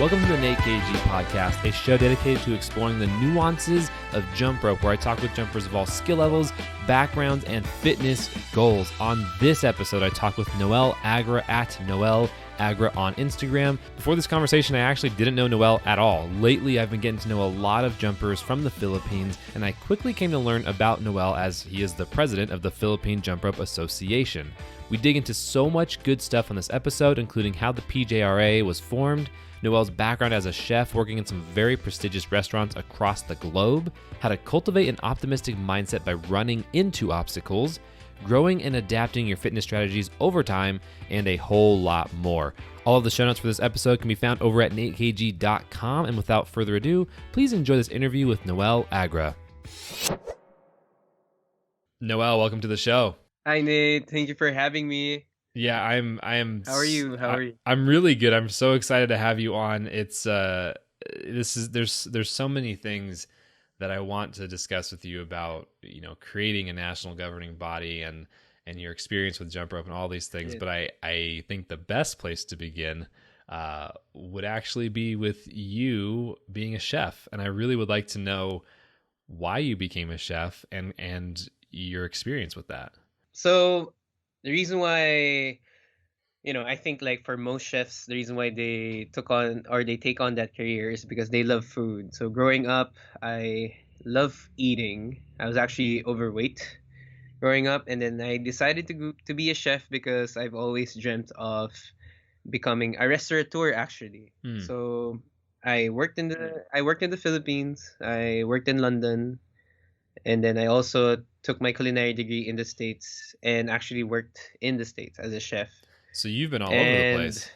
Welcome to the Nate KG Podcast, a show dedicated to exploring the nuances of jump rope, where I talk with jumpers of all skill levels, backgrounds, and fitness goals. On this episode, I talk with Noel Agra at Noel Agra on Instagram. Before this conversation, I actually didn't know Noel at all. Lately, I've been getting to know a lot of jumpers from the Philippines, and I quickly came to learn about Noel as he is the president of the Philippine Jump Rope Association. We dig into so much good stuff on this episode, including how the PJRA was formed, Noel's background as a chef working in some very prestigious restaurants across the globe, how to cultivate an optimistic mindset by running into obstacles, growing and adapting your fitness strategies over time, and a whole lot more. All of the show notes for this episode can be found over at natekg.com, and without further ado, please enjoy this interview with Noel Agra. Noel, welcome to the show. Hi Nate, thank you for having me. Yeah, I am. How are you? I'm really good. I'm so excited to have you on. It's there's so many things that I want to discuss with you about, creating a national governing body and your experience with jump rope and all these things. But I think the best place to begin would actually be with you being a chef, and I really would like to know why you became a chef and your experience with that. So the reason why, I think like for most chefs, the reason why they take on that career is because they love food. So growing up, I love eating. I was actually overweight growing up, and then I decided to be a chef because I've always dreamt of becoming a restaurateur actually. So I worked in the Philippines, I worked in London, and then I also took my culinary degree in the States and actually worked in the States as a chef. So you've been all over the place.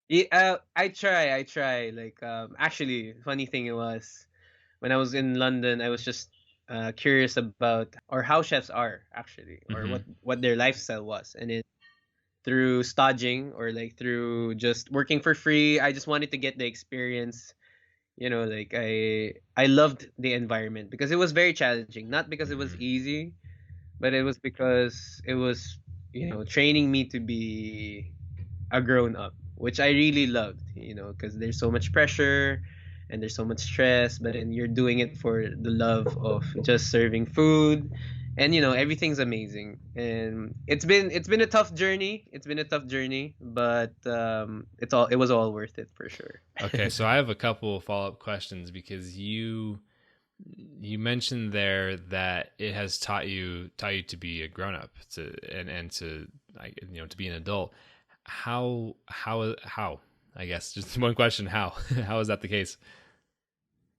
Yeah, I try. Like, actually, funny thing it was, when I was in London, I was just curious about or how chefs are actually, or what their lifestyle was, and it through staging or like through just working for free, I just wanted to get the experience. Like I loved the environment because it was very challenging, not because it was easy, but it was because it was, training me to be a grown up, which I really loved, because there's so much pressure and there's so much stress, but then you're doing it for the love of just serving food, and everything's amazing. And it's been a tough journey. But it was all worth it for sure. Okay, so I have a couple follow-up questions because you mentioned there that it has taught you to be a grown-up, to be an adult. How I guess just one question, how is that the case?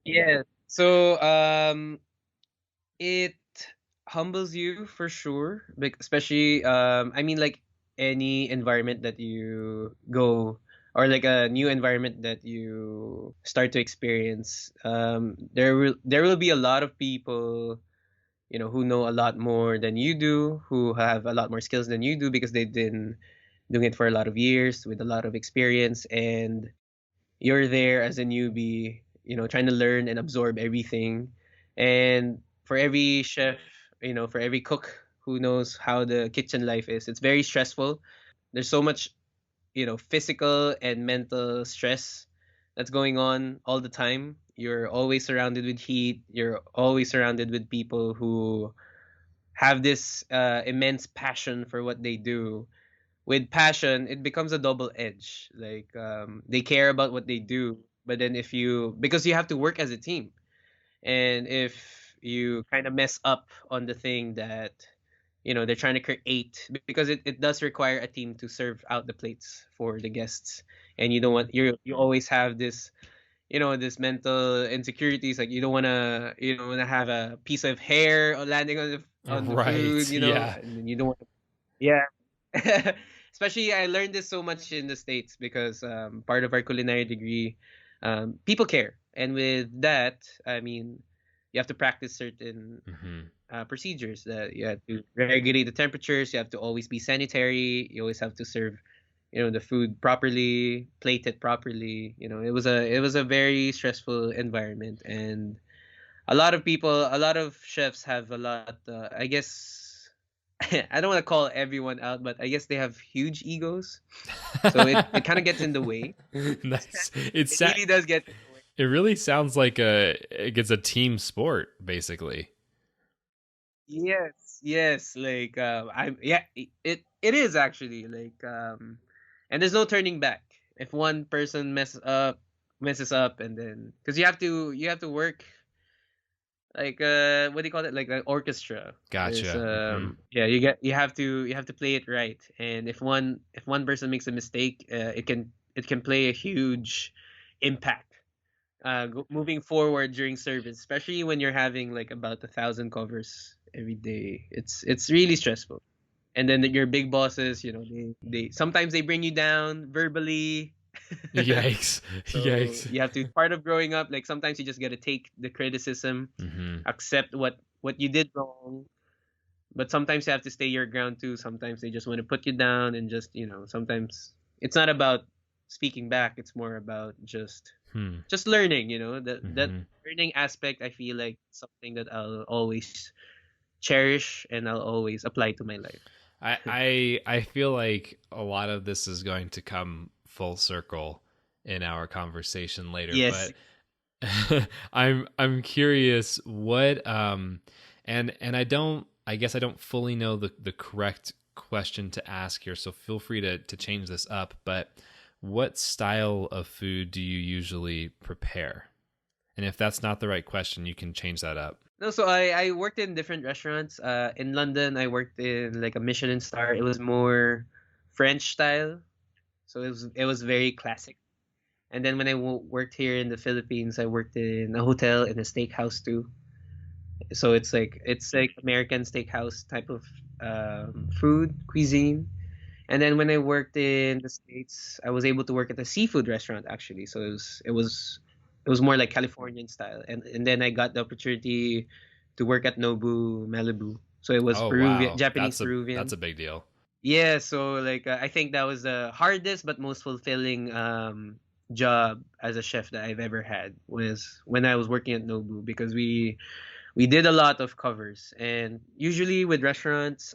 Yeah. So it humbles you for sure, especially I mean, like any environment that you go, or like a new environment that you start to experience, there will be a lot of people, who know a lot more than you do, who have a lot more skills than you do because they've been doing it for a lot of years with a lot of experience, and you're there as a newbie, trying to learn and absorb everything. And for every chef, for every cook who knows how the kitchen life is, it's very stressful. There's so much, physical and mental stress that's going on all the time. You're always surrounded with heat. You're always surrounded with people who have this immense passion for what they do. With passion, it becomes a double edge. Like, they care about what they do, but then because you have to work as a team, and if you kind of mess up on the thing that they're trying to create, because it does require a team to serve out the plates for the guests, and you always have this this mental insecurities, like you don't want to have a piece of hair landing on the Right, food, yeah. and then you don't want to, yeah. Especially I learned this so much in the States because part of our culinary degree, people care, and with that, I mean, you have to practice certain procedures, that you have to regulate the temperatures, you have to always be sanitary, you always have to serve the food properly, plate it properly. It was a very stressful environment, and a lot of chefs have a lot, I guess, I don't want to call everyone out, but I guess they have huge egos, so it kind of gets in the way. Nice. It really does get in the way. It really sounds like it's a team sport, basically. Yes, yes. Like I'm yeah, it is actually like and there's no turning back. If one person messes up, and then because you have to work like what do you call it, like an orchestra. There's Gotcha. Hmm. yeah, you have to play it right, and if one person makes a mistake, it can play a huge impact moving forward during service, especially when you're having like about 1,000 covers every day. It's really stressful. And then your big bosses, they sometimes they bring you down verbally. Yikes. So Yikes. you have to, part of growing up, like sometimes you just got to take the criticism, Hmm. accept what you did wrong, but sometimes you have to stay your ground too. Sometimes they just want to put you down, and just, sometimes it's not about speaking back, it's more about Hmm. just learning, that Hmm. learning aspect. I feel like something that I'll always cherish and I'll always apply to my life. I feel like a lot of this is going to come full circle in our conversation later, Yes. but I'm curious what and I guess I don't fully know the correct question to ask here, so feel free to change this up, but what style of food do you usually prepare? And if that's not the right question, you can change that up. No, so I worked in different restaurants. In London, I worked in like a Michelin star. It was more French style, so it was very classic. And then when I worked here in the Philippines, I worked in a hotel and a steakhouse too. So it's like American steakhouse type of food cuisine. And then when I worked in the States, I was able to work at a seafood restaurant actually. So it was more like Californian style. And then I got the opportunity to work at Nobu Malibu. So it was Oh Peruvian, wow, Japanese that's Peruvian. a big deal. Yeah, so like I think that was the hardest but most fulfilling job as a chef that I've ever had, was when I was working at Nobu, because we did a lot of covers. And usually with restaurants,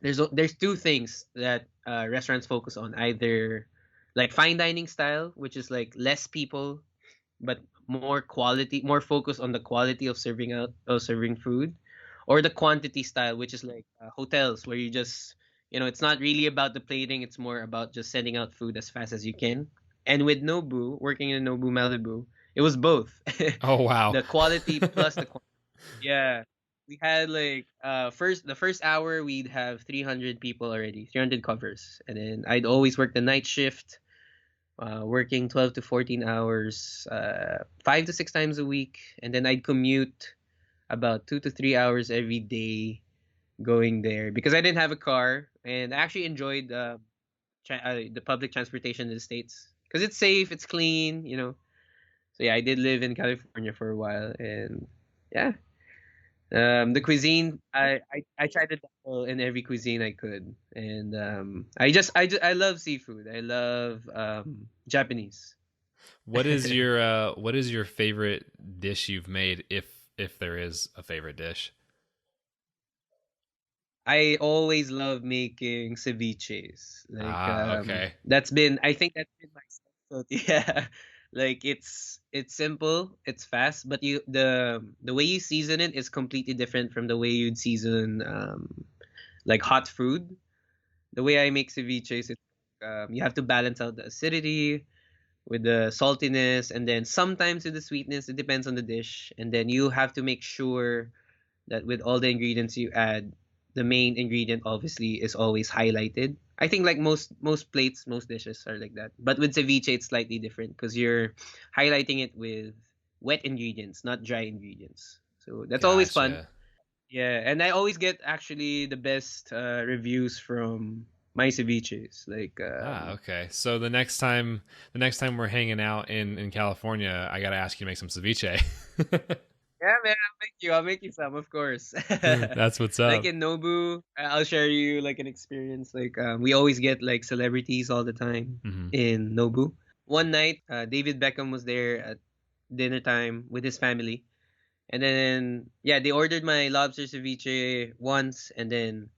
there's two things that restaurants focus on: either like fine dining style, which is like less people but more quality, more focus on the quality of serving food, or the quantity style, which is like hotels, where you just, it's not really about the plating, it's more about just sending out food as fast as you can. And with Nobu, working in Nobu Malibu, it was both. Oh wow. The quality plus the yeah. We had like the first hour we'd have 300 people already, 300 covers. And then I'd always work the night shift, working 12 to 14 hours, 5 to 6 times a week, and then I'd commute about 2 to 3 hours every day going there, because I didn't have a car, and I actually enjoyed the public transportation in the States, because it's safe, it's clean. So yeah, I did live in California for a while, and yeah, the cuisine, I tried to dabble in every cuisine I could, and I love seafood. I love Japanese. What is your favorite dish you've made, if there is a favorite dish? I always love making ceviches. Like Ah, okay. I think that's been my specialty. Yeah. Like it's simple, it's fast, but the way you season it is completely different from the way you'd season like hot food. The way I make ceviches, you have to balance out the acidity with the saltiness, and then sometimes with the sweetness. It depends on the dish. And then you have to make sure that with all the ingredients you add, the main ingredient obviously is always highlighted. I think like most plates, most dishes are like that. But with ceviche, it's slightly different because you're highlighting it with wet ingredients, not dry ingredients. So that's always fun. Gotcha. Yeah, and I always get actually the best reviews from my ceviches. Like, Ah, okay. So the next time we're hanging out in California, I gotta ask you to make some ceviche. yeah, man, I'll make you some, of course. That's what's Like up. in Nobu, I'll share you like an experience. Like, we always get like celebrities all the time Hmm. in Nobu. One night, David Beckham was there at dinner time with his family, And then yeah, they ordered my lobster ceviche once, and then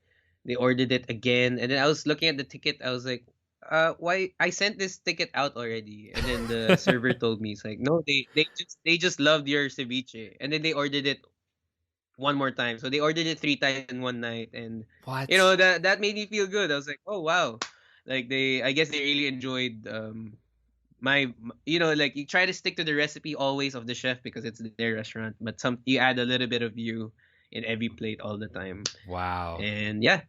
they ordered it again. And then I was looking at the ticket. I was like, why I sent this ticket out already? And then the server told me, it's like, no, they just loved your ceviche. And then they ordered it one more time. So they ordered it 3 times in one night, and What? that made me feel good. I was like, oh wow, like I guess they really enjoyed like you try to stick to the recipe always of the chef because it's their restaurant, but you add a little bit of you in every plate all the time. Wow. And yeah,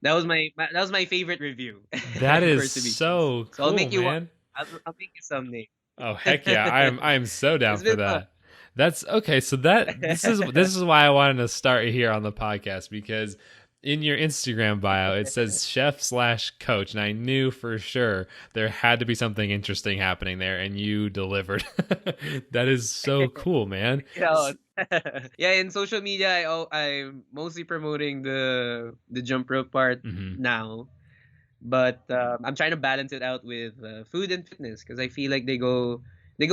that was my favorite review That for is ceviches. so So I'll cool, make you one. man. I'll make you someday. Oh heck yeah. I am so down It's for been fun. that. That's okay, so this is why I wanted to start here on the podcast, because in your Instagram bio it says chef/coach, and I knew for sure there had to be something interesting happening there, and you delivered. That is so cool, man. Yeah, yeah. In social media, I'm mostly promoting the jump rope part Mhm. now, but I'm trying to balance it out with food and fitness because I feel like they go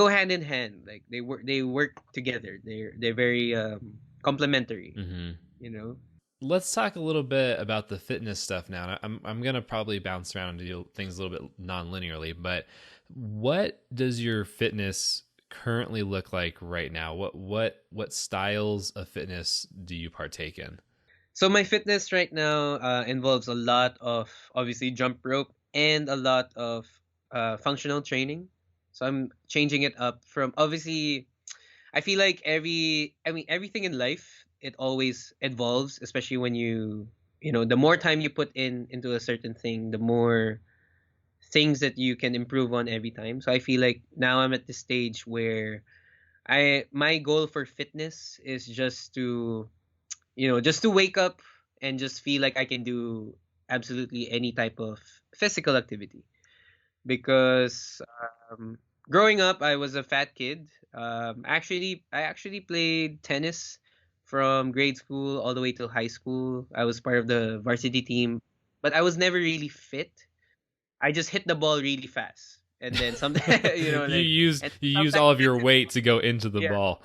hand in hand. Like they work together. They're very complementary. Mhm. You know. Let's talk a little bit about the fitness stuff now. I'm gonna probably bounce around and do things a little bit non-linearly, but what does your fitness currently look like right now? What styles of fitness do you partake in? So my fitness right now involves a lot of obviously jump rope and a lot of functional training. So I'm changing it up from obviously I feel like everything in life it always evolves, especially when the more time you put into a certain thing, the more things that you can improve on every time. So I feel like now I'm at the stage where my goal for fitness is just to wake up and just feel like I can do absolutely any type of physical activity. Because growing up, I was a fat kid. I actually played tennis from grade school all the way till high school. I was part of the varsity team, but I was never really fit. I just hit the ball really fast, and then sometimes you like use and you use sometimes all of it your didn't weight work. to go into the Yeah. ball.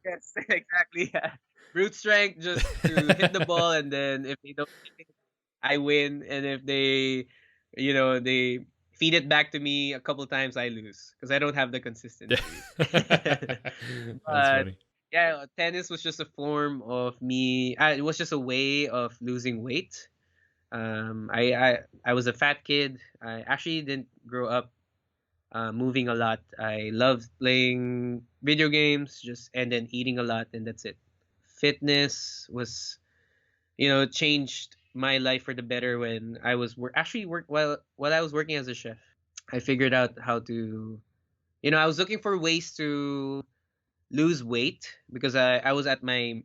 Yes, exactly. Yeah. Brute strength just to hit the ball, and then if they don't hit it, I win. And if they feed it back to me a couple times, I lose because I don't have the consistency. That's But funny. yeah, tennis was just a form of me. It was just a way of losing weight. I was a fat kid. I actually didn't grow up moving a lot. I loved playing video games, just and then eating a lot, and that's it. Fitness was, changed my life for the better when I was actually work while I was working as a chef. I figured out how to, I was looking for ways to lose weight because I was at my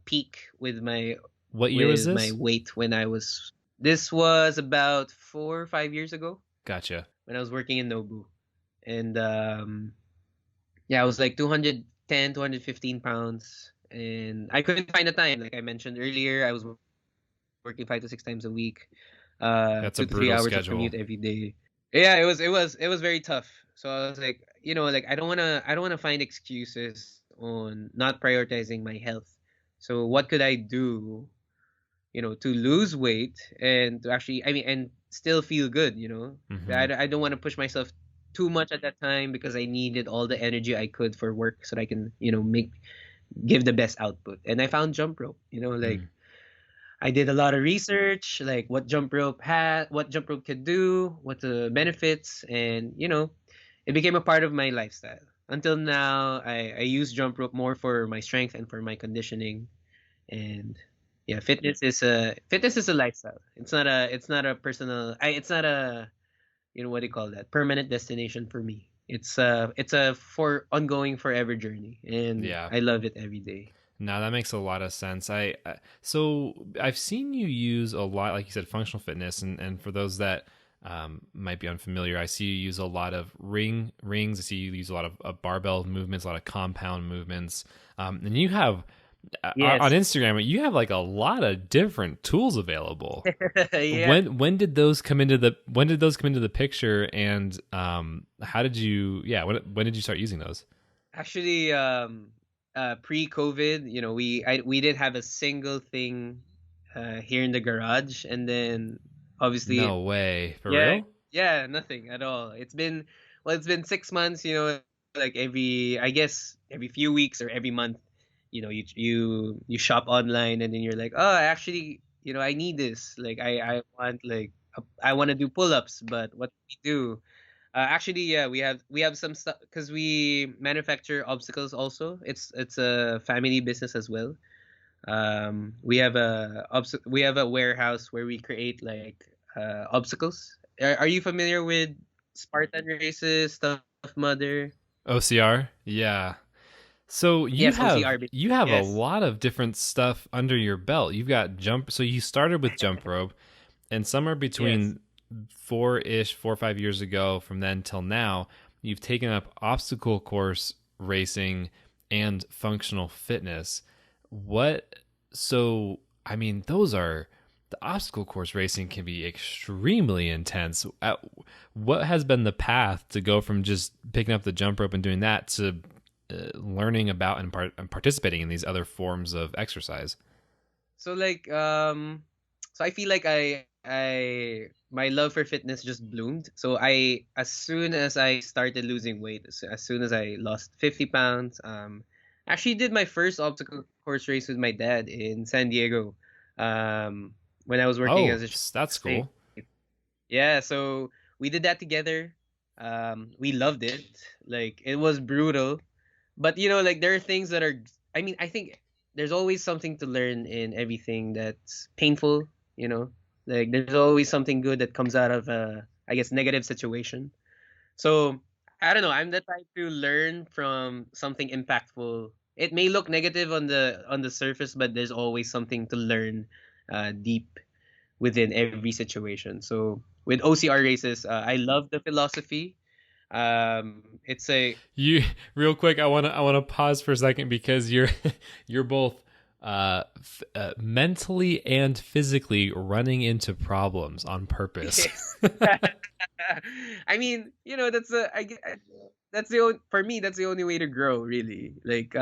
peak with my What year was with my this? weight when I was. This was about 4 or 5 years ago Gotcha. when I was working in Nobu. And yeah, I was like 210, 215 pounds, and I couldn't find the time. Like I mentioned earlier, I was working 5 to 6 times a week, That's a 2 to 3 hours of brutal commute every day. Yeah, it was very tough. So I was like, like I don't wanna find excuses on not prioritizing my health. So what could I do, to lose weight and to actually, and still feel good, schedule. I don't want to push myself too much at that time because I needed all the energy I could for work so that I can, give the best output. And I found jump rope, like Hmm. I did a lot of research, like what jump rope could do, what the benefits, and, it became a part of my lifestyle. Until now, I use jump rope more for my strength and for my conditioning. And yeah, fitness is a lifestyle. It's not a personal. It's not a, what do you call that, permanent destination for me. It's a for ongoing forever journey, and Yeah. I love it every day. No, that makes a lot of sense. So I've seen you use a lot, like you said, functional fitness, and for those that might be unfamiliar, I see you use a lot of rings. I see you use a lot of barbell movements, a lot of compound movements, and you have on Yes. Instagram, you have like a lot of different tools available. Yeah. When did those come into the picture, and how did you, when did you start using those? Actually, pre-COVID, we didn't have a single thing here in the garage, and then obviously, No way. For yeah, real? yeah, nothing at all. It's been 6 months, like I guess every few weeks or every month, you shop online, and then you're like, oh, actually, I need this. Like, I want to do pull-ups, but what do we do? Actually, yeah, we have some stuff because we manufacture obstacles also. It's a family business as well. We have a warehouse where we create like obstacles. Are you familiar with Spartan races, Tough Mudder? OCR? Yeah. So you Yes, have OCR. you have a Yes, lot of different stuff under your belt. You've got jump. So you started with jump rope, and somewhere yes. between 4 or 5 years ago, from then till now, you've taken up obstacle course racing and functional fitness. What? So I mean, those are the obstacle course racing can be extremely intense. What has been the path to go from just picking up the jump rope and doing that to learning about and participating in these other forms of exercise? So like so I feel like I my love for fitness just bloomed. So I as soon as I started losing weight, as soon as I lost 50 pounds, actually did my first obstacle course race with my dad in San Diego. Um when I was working Oh, as a that's state. cool. Yeah, so we did that together. We loved it. Like, it was brutal, but like, there are things that are. I mean, I think there's always something to learn in everything that's painful. You know, like, there's always something good that comes out of a, I guess, negative situation. So I don't know. I'm the type to learn from something impactful. It may look negative on the surface, but there's always something to learn deep within every situation. So with OCR races, I love the philosophy. It's a You real quick, I want to pause for a second because you're you're both mentally and physically running into problems on purpose. yes. I mean, that's the only, for me, that's the only way to grow, really. Like,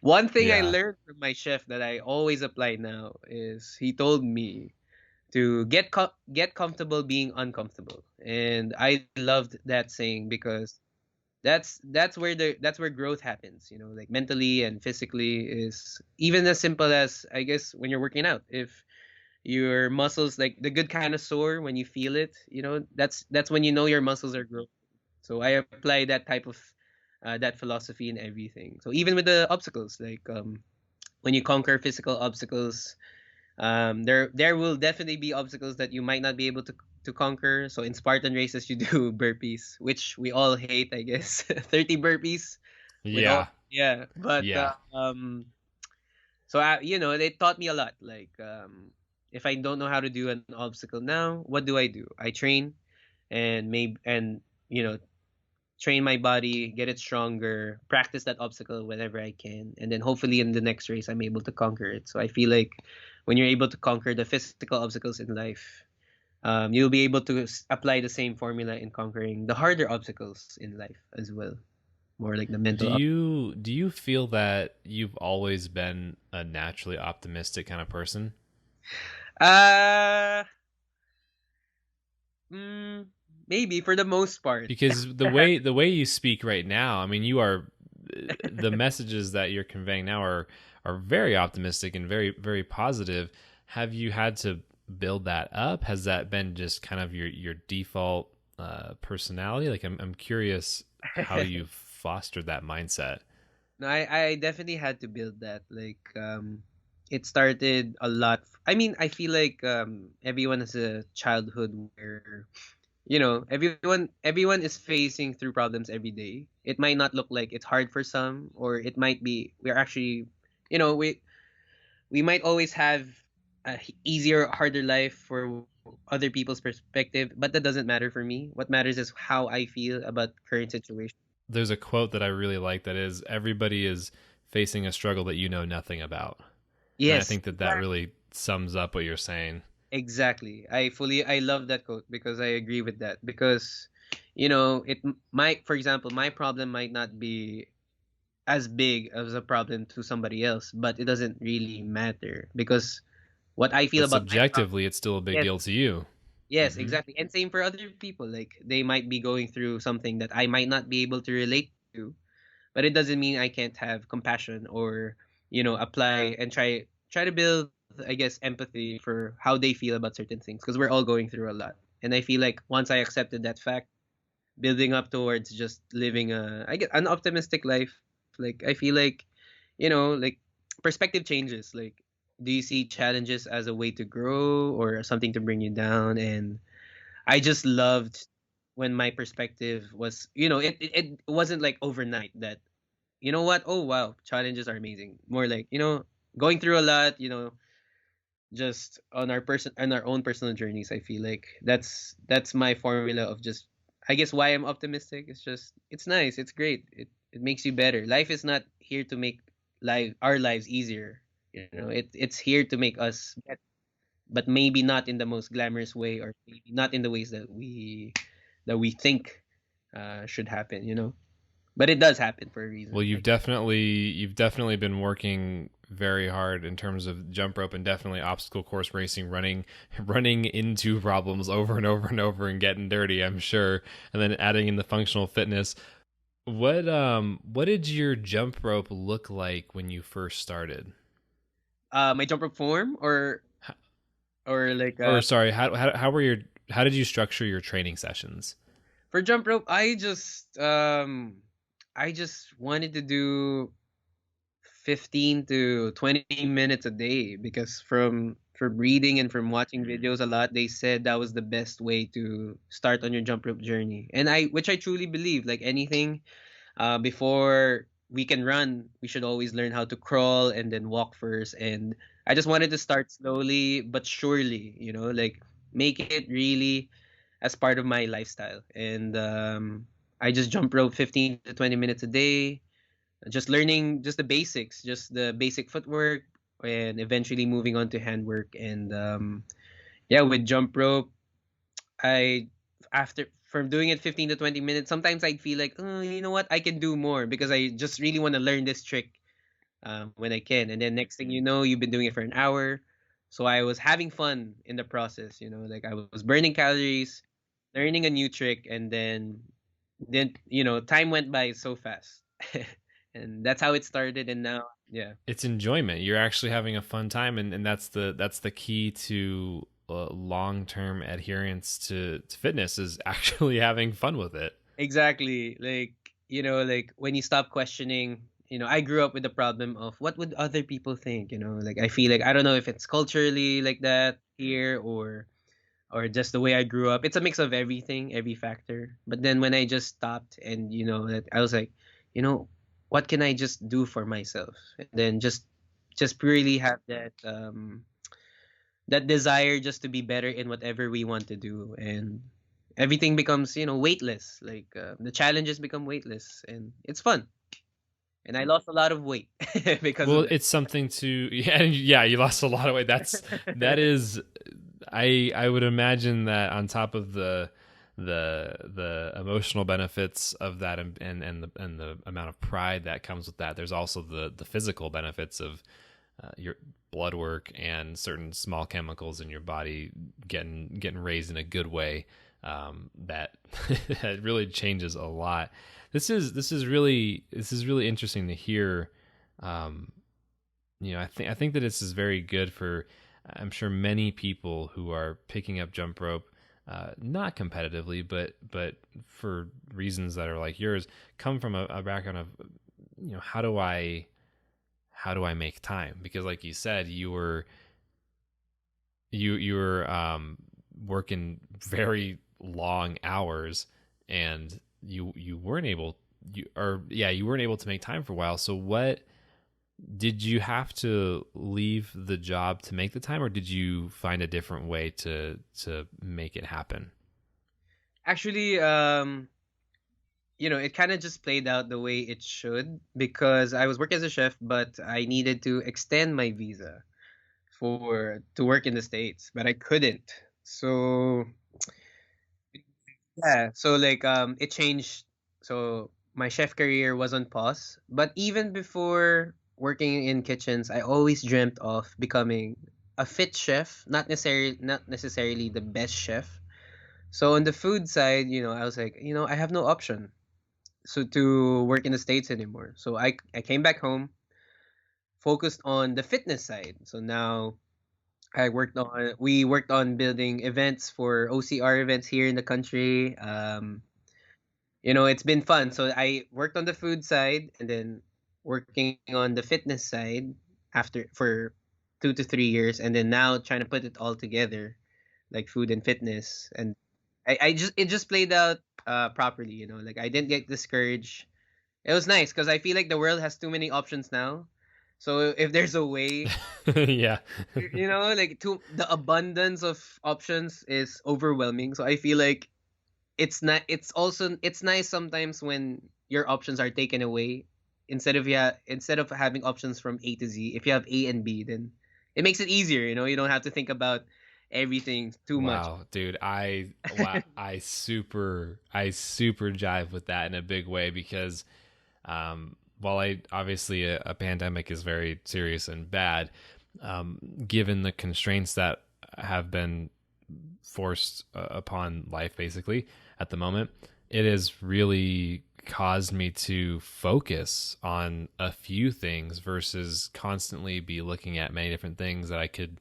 one thing I Yeah. learned from my chef that I always apply now is he told me to get comfortable being uncomfortable, and I loved that saying because that's where growth happens. Like, mentally and physically, is even as simple as, I guess, when you're working out. If your muscles, like, the good kind of sore when you feel it, that's when your muscles are growing. So I apply that type of that philosophy in everything. So even with the obstacles, like, when you conquer physical obstacles, there will definitely be obstacles that you might not be able to conquer. So in Spartan races, you do burpees, which we all hate, I guess. 30 burpees with all, Yeah. yeah. But Yeah. so they taught me a lot. Like, if I don't know how to do an obstacle now, what do? I train, and maybe, and you know train my body, get it stronger, practice that obstacle whenever I can, and then hopefully in the next race I'm able to conquer it. So I feel like when you're able to conquer the physical obstacles in life, you'll be able to apply the same formula in conquering the harder obstacles in life as well. More like the Do mental. you feel that you've always been a naturally optimistic kind of person? Uh, mm, Maybe for the most part. Because the way you speak right now, I mean, you are the messages that you're conveying now are very optimistic and very very positive. Have you had to build that up? Has that been just kind of your default personality? Like, I'm curious how you've fostered that mindset. No, I definitely had to build that. Like, it started a lot. I mean, I feel like everyone has a childhood where everyone is facing through problems every day. It might not look like it's hard for some, or it might be we're actually, we might always have a easier, harder life for other people's perspective, but that doesn't matter for me. What matters is how I feel about current situation. There's a quote that I really like that is everybody is facing a struggle that you know nothing about. And I Yes, think that really sums up what you're saying. exactly. I love that quote because I agree with that. Because, for example, my problem might not be as big as a problem to somebody else, but it doesn't really matter because what I feel But about my problem. subjectively, it's still a big Yes, deal to you. yes, Hmm. exactly. And same for other people. Like they might be going through something that I might not be able to relate to, but it doesn't mean I can't have compassion or, apply and try to build, I guess, empathy for how they feel about certain things because we're all going through a lot. And I feel like once I accepted that fact, building up towards just living I get an optimistic life, like I feel like, like perspective changes. Like, do you see challenges as a way to grow or something to bring you down? And I just loved when my perspective was, it wasn't like overnight that, what, oh wow, challenges are amazing. More like, going through a lot, just on our own personal journeys. I feel like that's my formula of just, I guess, why I'm optimistic. It's just, it's nice, it's great, it makes you better. Life is not here to make our lives easier. It's here to make us better, but maybe not in the most glamorous way, or maybe not in the ways that we think should happen. But it does happen for a reason. Well, Like, you've definitely been working very hard in terms of jump rope and definitely obstacle course racing, running into problems over and over and over and getting dirty, I'm sure, and then adding in the functional fitness. What did your jump rope look like when you first started? my jump rope form, or like, Or sorry, how did you structure your training sessions? for jump rope, I just wanted to do 15 to 20 minutes a day because from reading and from watching videos a lot, they said that was the best way to start on your jump rope journey. And which I truly believe, like anything, before we can run, we should always learn how to crawl and then walk first. And I just wanted to start slowly but surely, like make it really as part of my lifestyle. And I just jump rope 15 to 20 minutes a day, just learning just the basics, just the basic footwork, and eventually moving on to handwork. And yeah, with jump rope, I after from doing it 15 to 20 minutes, sometimes I'd feel like, oh, you know what, I can do more because I just really want to learn this trick when I can. And then next thing you know, you've been doing it for an hour. So I was having fun in the process, like I was burning calories, learning a new trick, and then time went by so fast. And that's how it started. And now, yeah. It's enjoyment. You're actually having a fun time, and that's the key to long term adherence to fitness is actually having fun with it. Exactly. Like, like when you stop questioning, I grew up with the problem of what would other people think, like I feel like I don't know if it's culturally like that here, or just the way I grew up. It's a mix of everything, every factor. But then when I just stopped and that I was like, you know, what can I just do for myself? And then just purely have that desire just to be better in whatever we want to do. And everything becomes, weightless. Like, the challenges become weightless, and it's fun. And I lost a lot of weight because of Well, that. it's something to yeah, yeah. You lost a lot of weight. That is, I would imagine that on top of the emotional benefits of that and the amount of pride that comes with that, there's also the physical benefits of your blood work and certain small chemicals in your body getting raised in a good way. That that really changes a lot. This is really interesting to hear. Um, I think that this is very good for, I'm sure, many people who are picking up jump rope, not competitively, but for reasons that are like yours, come from a background of, how do I make time? Because like you said, you were working very long hours, and you weren't able you weren't able to make time for a while. So what did you have to leave the job to make the time, or did you find a different way to make it happen? Actually, it kind of just played out the way it should because I was working as a chef, but I needed to extend my visa for to work in the States, but I couldn't. So yeah, so like it changed. So my chef career was on pause. But even before working in kitchens, I always dreamt of becoming a fit chef, not necessarily the best chef. So on the food side, I was like, I have no option to work in the States anymore. So I came back home, focused on the fitness side. So now we worked on building events for OCR events here in the country. It's been fun. So I worked on the food side and then working on the fitness side after for 2 to 3 years, and then now trying to put it all together, like food and fitness. And I just it just played out properly. Like I didn't get discouraged. It was nice because I feel like the world has too many options now. So if there's a way, Yeah. like the abundance of options is overwhelming. So I feel like it's nice sometimes when your options are taken away, instead of having options from A to Z. If you have A and B, then it makes it easier. You don't have to think about everything too much. Wow, dude, I super jive with that in a big way because while I obviously a pandemic is very serious and bad, given the constraints that have been forced upon life basically at the moment, it has really caused me to focus on a few things versus constantly be looking at many different things that I could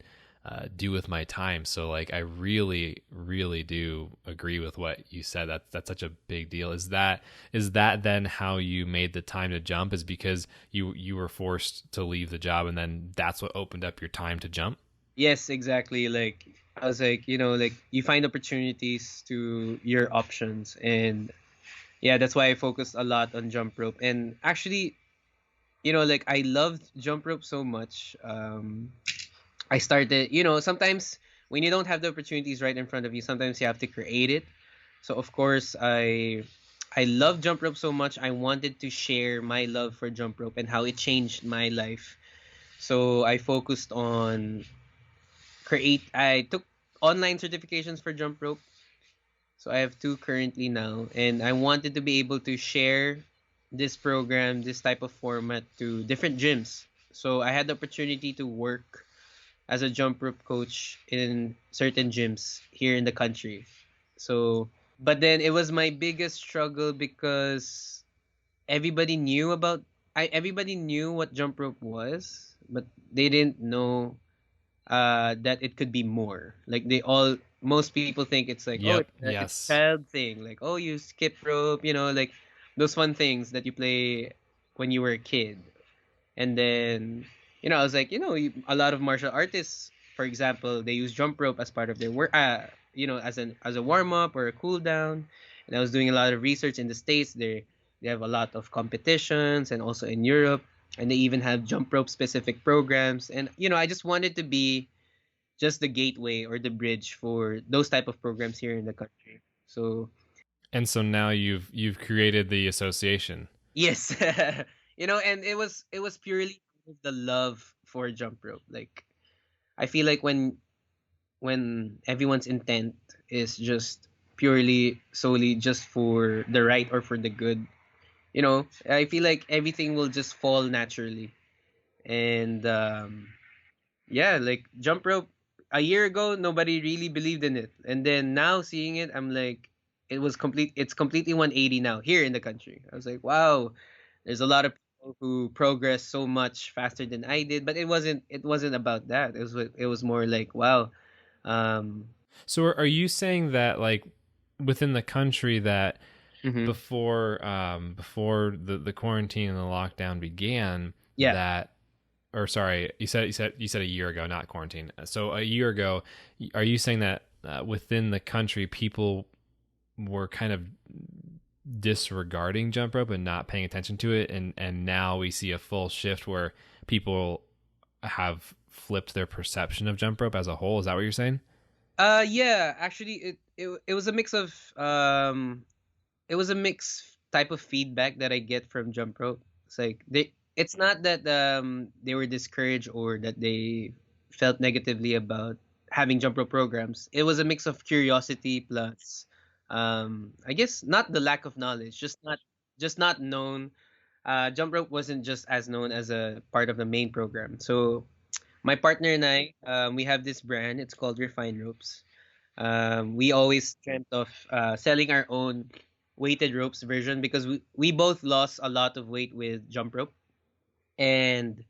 do with my time. So like I really, really do agree with what you said. That's such a big deal. Is that then how you made the time to jump? Is because you were forced to leave the job and then that's what opened up your time to jump? Yes, exactly. Like I was like, like you find opportunities to your options, and yeah, that's why I focused a lot on jump rope. And actually, like I loved jump rope so much. I started, sometimes when you don't have the opportunities right in front of you, sometimes you have to create it. So of course, I love jump rope so much. I wanted to share my love for jump rope and how it changed my life. So I focused on create. I took online certifications for jump rope. So I have two currently now, and I wanted to be able to share this program, this type of format to different gyms. So I had the opportunity to work as a jump rope coach in certain gyms here in the country. So, but then it was my biggest struggle because everybody knew about everybody knew what jump rope was, but they didn't know that it could be more. Like most people think it's like, oh, Yep. it's a Yes. child thing. Like, oh, you skip rope, like those fun things that you play when you were a kid. And then, I was like, a lot of martial artists, for example, they use jump rope as part of their work, as a warm up or a cool down. And I was doing a lot of research in the States. They have a lot of competitions, and also in Europe, and they even have jump rope specific programs. And I just wanted to be just the gateway or the bridge for those type of programs here in the country. So And so now you've created the association. yes, and it was purely the love for jump rope. Like I feel like when everyone's intent is just purely solely just for the right or for the good, I feel like everything will just fall naturally. And yeah, like jump rope a year ago nobody really believed in it, and then now seeing it, I'm like, it's completely 180 now here in the country. I was like, wow, there's a lot of people who progress so much faster than I did, but it wasn't about that. It was more like, wow. um So are you saying that like within the country that mhm. before the quarantine and the lockdown began Yeah. that or sorry, you said a year ago, not quarantine. So a year ago, are you saying that within the country people were kind of disregarding jump rope and not paying attention to it, and now we see a full shift where people have flipped their perception of jump rope as a whole? Is that what you're saying? Yeah, actually it was a mix of it was a mixed type of feedback that I get from jump rope. It's like it's not that they were discouraged or that they felt negatively about having jump rope programs. It was a mix of curiosity plus I guess not the lack of knowledge, just not. just not known. Jump rope wasn't just as known as a part of the main program. So my partner and I, we have this brand. It's called Refine Ropes. We always dreamt of selling our own weighted ropes version because we both lost a lot of weight with jump rope, and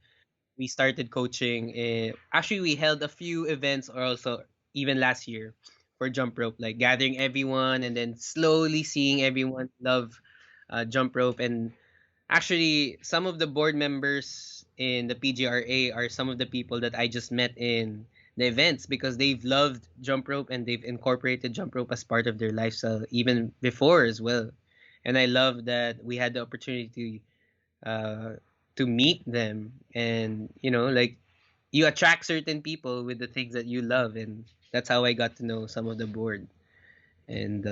we started coaching. Actually, we held a few events or also even last year for jump rope, like gathering everyone and then slowly seeing everyone love jump rope. And actually, some of the board members in the PGRA are some of the people that I just met in the events because they've loved jump rope and they've incorporated jump rope as part of their lifestyle even before as well. And I love that we had the opportunity uh, to meet them, and like you attract certain people with the things that you love, and that's how I got to know some of the board. And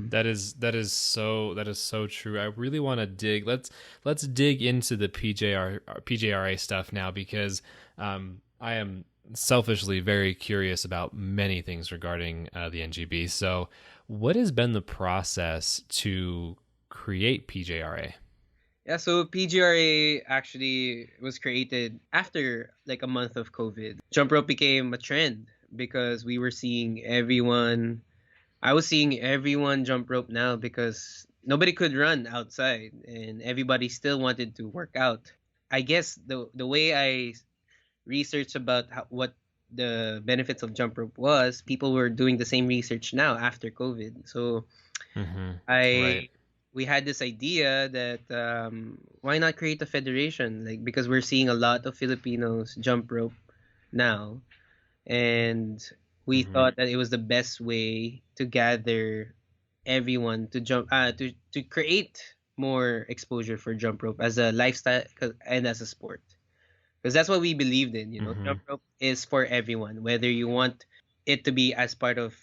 That is so true. I really want to dig. Let's dig into the PJRA stuff now because I am selfishly very curious about many things regarding the NGB. So, what has been the process to create PJRA? yeah, so PGRA actually was created after like a month of COVID. Jump rope became a trend because we were seeing everyone. I was seeing everyone jump rope now because nobody could run outside and everybody still wanted to work out. I guess the way I researched about what the benefits of jump rope was, people were doing the same research now after COVID. So Right. I we had this idea that why not create a federation, like because we're seeing a lot of Filipinos jump rope now, and we hmm thought that it was the best way to gather everyone to jump to create more exposure for jump rope as a lifestyle and as a sport, because that's what we believed in. hmm Jump rope is for everyone, whether you want it to be as part of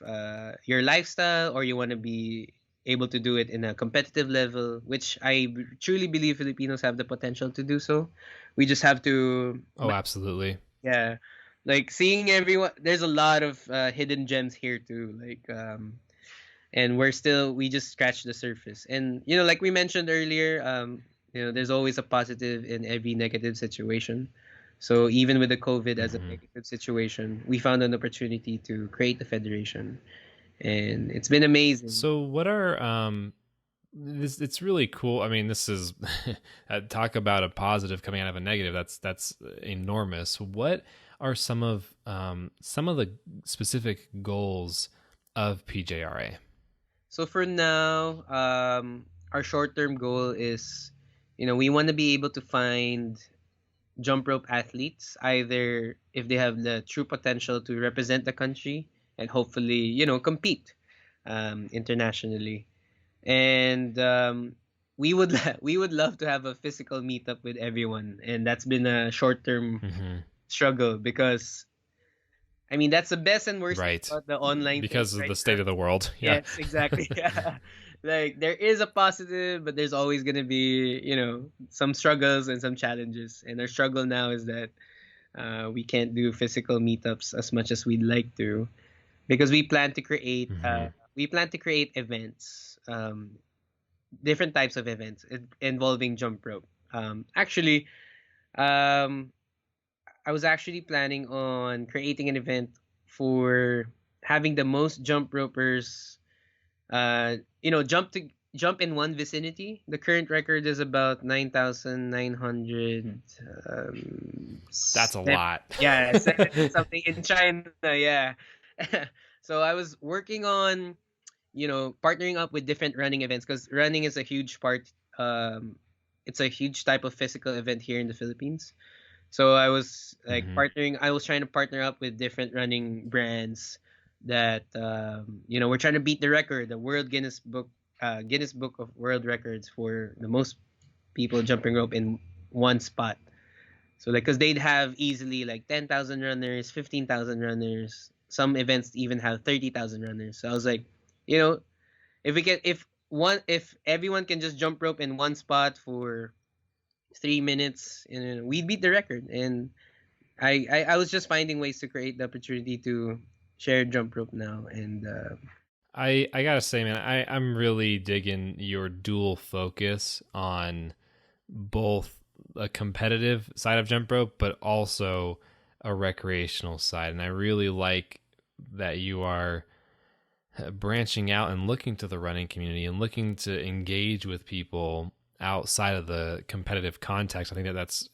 your lifestyle or you want to be able to do it in a competitive level, which truly believe Filipinos have the potential to do so. We just have to, Oh, absolutely. yeah, like seeing everyone. There's a lot of hidden gems here too, like and we just scratched the surface. And like we mentioned earlier, there's always a positive in every negative situation. So even with the COVID as a hmm negative situation, we found an opportunity to create the federation, and it's been amazing. So, what are this? It's really cool. I mean, this is talk about a positive coming out of a negative. That's enormous. What are some of the specific goals of PJRA? So for now, our short-term goal is, we want to be able to find jump rope athletes, either if they have the true potential to represent the country and hopefully, compete internationally. And we would love to have a physical meetup with everyone, and that's been a short-term hmm struggle because I mean that's the best and worst thing Right, about the online thing because of right the state now. of the world. Yeah. Yes, exactly. Yeah. Like there is a positive, but there's always gonna be, some struggles and some challenges. And our struggle now is that we can't do physical meetups as much as we'd like to because hmm we plan to create events, different types of events involving jump rope. Actually, um, I was actually planning on creating an event for having the most jump ropers jump in one vicinity. The current record is about 9,900 That's a lot. yeah, 70 something in China, yeah. So I was working on, partnering up with different running events because running is a huge part, it's a huge type of physical event here in the Philippines. So hmm I was trying to partner up with different running brands that we're trying to beat the record, the World Guinness Book of World Records for the most people jumping rope in one spot. So like cuz they'd have easily like 10,000 runners, 15,000 runners. Some events even have 30,000 runners. So I was like, you know, if everyone can just jump rope in one spot for 3 minutes, we'd beat the record. And I was just finding ways to create the opportunity to share jump rope now, and I gotta say, man, I'm really digging your dual focus on both a competitive side of jump rope, but also a recreational side. And I really like that you are branching out and looking to the running community and looking to engage with people outside of the competitive context. I think that that's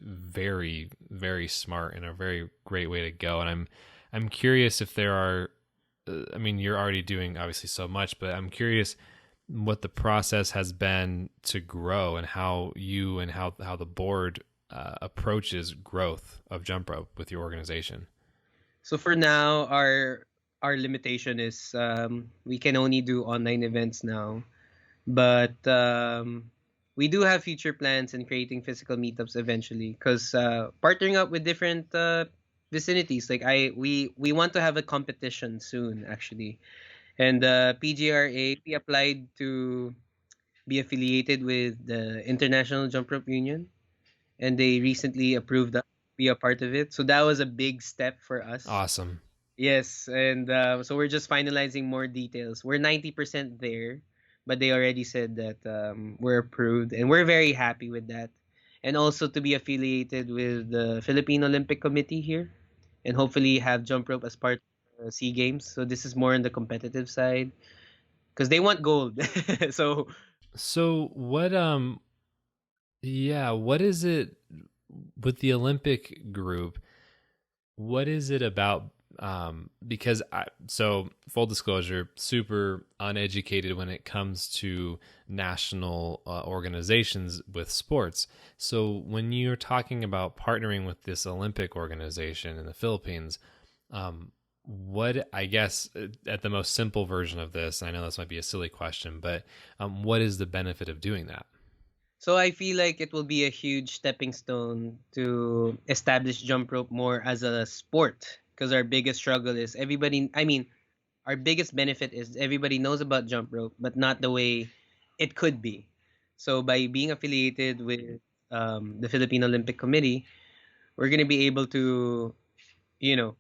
very, very smart and a very great way to go. And I'm curious if there are, I mean, you're already doing obviously so much, but I'm curious what the process has been to grow and how you and how the board approaches growth of jump rope with your organization. So for now, our limitation is we can only do online events now, but we do have future plans in creating physical meetups eventually. Because partnering up with different vicinities, like we want to have a competition soon, actually. And PGRA, we applied to be affiliated with the International Jump Rope Union, and they recently approved us to be a part of it. So that was a big step for us. Awesome. Yes, and so we're just finalizing more details. We're 90% there, but they already said that we're approved, and we're very happy with that. And also to be affiliated with the Philippine Olympic Committee here, and hopefully have jump rope as part of the SEA Games. So this is more on the competitive side because they want gold. So So what is it with the Olympic group? What is it about? Because so full disclosure, super uneducated when it comes to national organizations with sports. So when you're talking about partnering with this Olympic organization in the Philippines, what, I guess at the most simple version of this, I know this might be a silly question, but what is the benefit of doing that? So I feel like it will be a huge stepping stone to establish jump rope more as a sport, because our biggest struggle is our biggest benefit is everybody knows about jump rope but not the way it could be. So by being affiliated with the Philippine Olympic Committee, we're going to be able to, you know,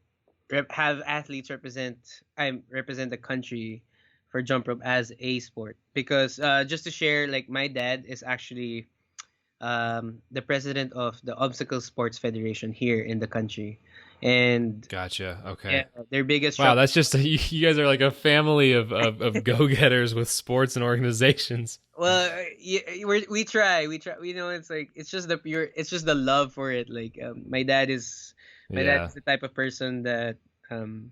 have athletes represent the country for jump rope as a sport. Because just to share, like my dad is actually the president of the Obstacle Sports Federation here in the country, and Gotcha. yeah, Okay. their biggest Wow, struggle. that's just you guys are like a family of go-getters with sports and organizations. Well, yeah, we try. We know it's like it's just the love for it. Like my dad Yeah. is the type of person that um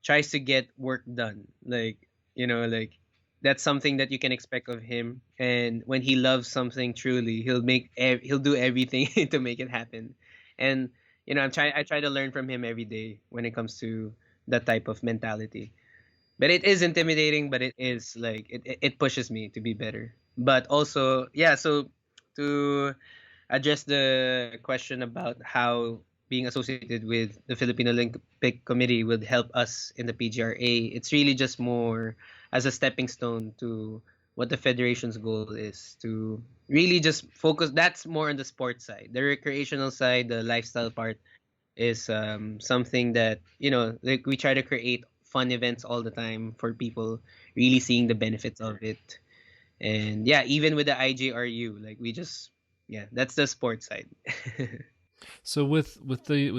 tries to get work done. Like, like that's something that you can expect of him. And when he loves something truly, he'll do everything to make it happen. And I try to learn from him every day when it comes to that type of mentality. But it is intimidating, but it is like it pushes me to be better. But also, yeah, so to address the question about how being associated with the Philippine Olympic Committee would help us in the PGRA, it's really just more as a stepping stone to what the federation's goal is, to really just focus. That's more on the sports side. The recreational side, the lifestyle part is something that, like we try to create fun events all the time for people really seeing the benefits of it. And yeah, even with the IJRU, like we just, yeah, that's the sports side. So with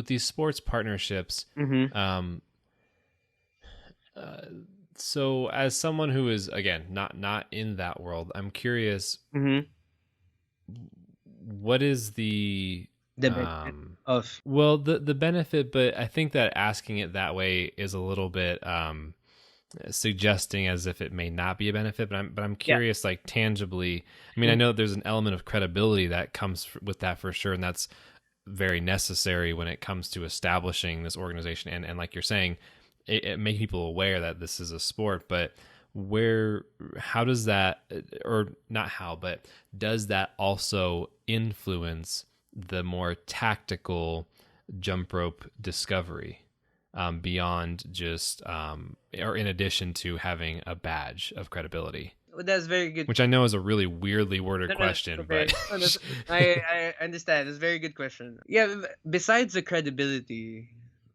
these sports partnerships, Mm-hmm. um, uh, so as someone who is again not in that world, I'm curious, Mm-hmm. what is the The benefit of well the benefit, but I think that asking it that way is a little bit suggesting as if it may not be a benefit, but I'm yeah. curious, like tangibly. I mean, I know there's an element of credibility that comes with that for sure, and that's very necessary when it comes to establishing this organization. And like you're saying, it make people aware that this is a sport. But how does that, or not how, but does that also influence the more tactical jump rope discovery? Beyond just, or in addition to having a badge of credibility, That's very good. which I know is a really weirdly worded No, no, that's question, okay. but No, I understand. It's a very good question. Yeah, besides the credibility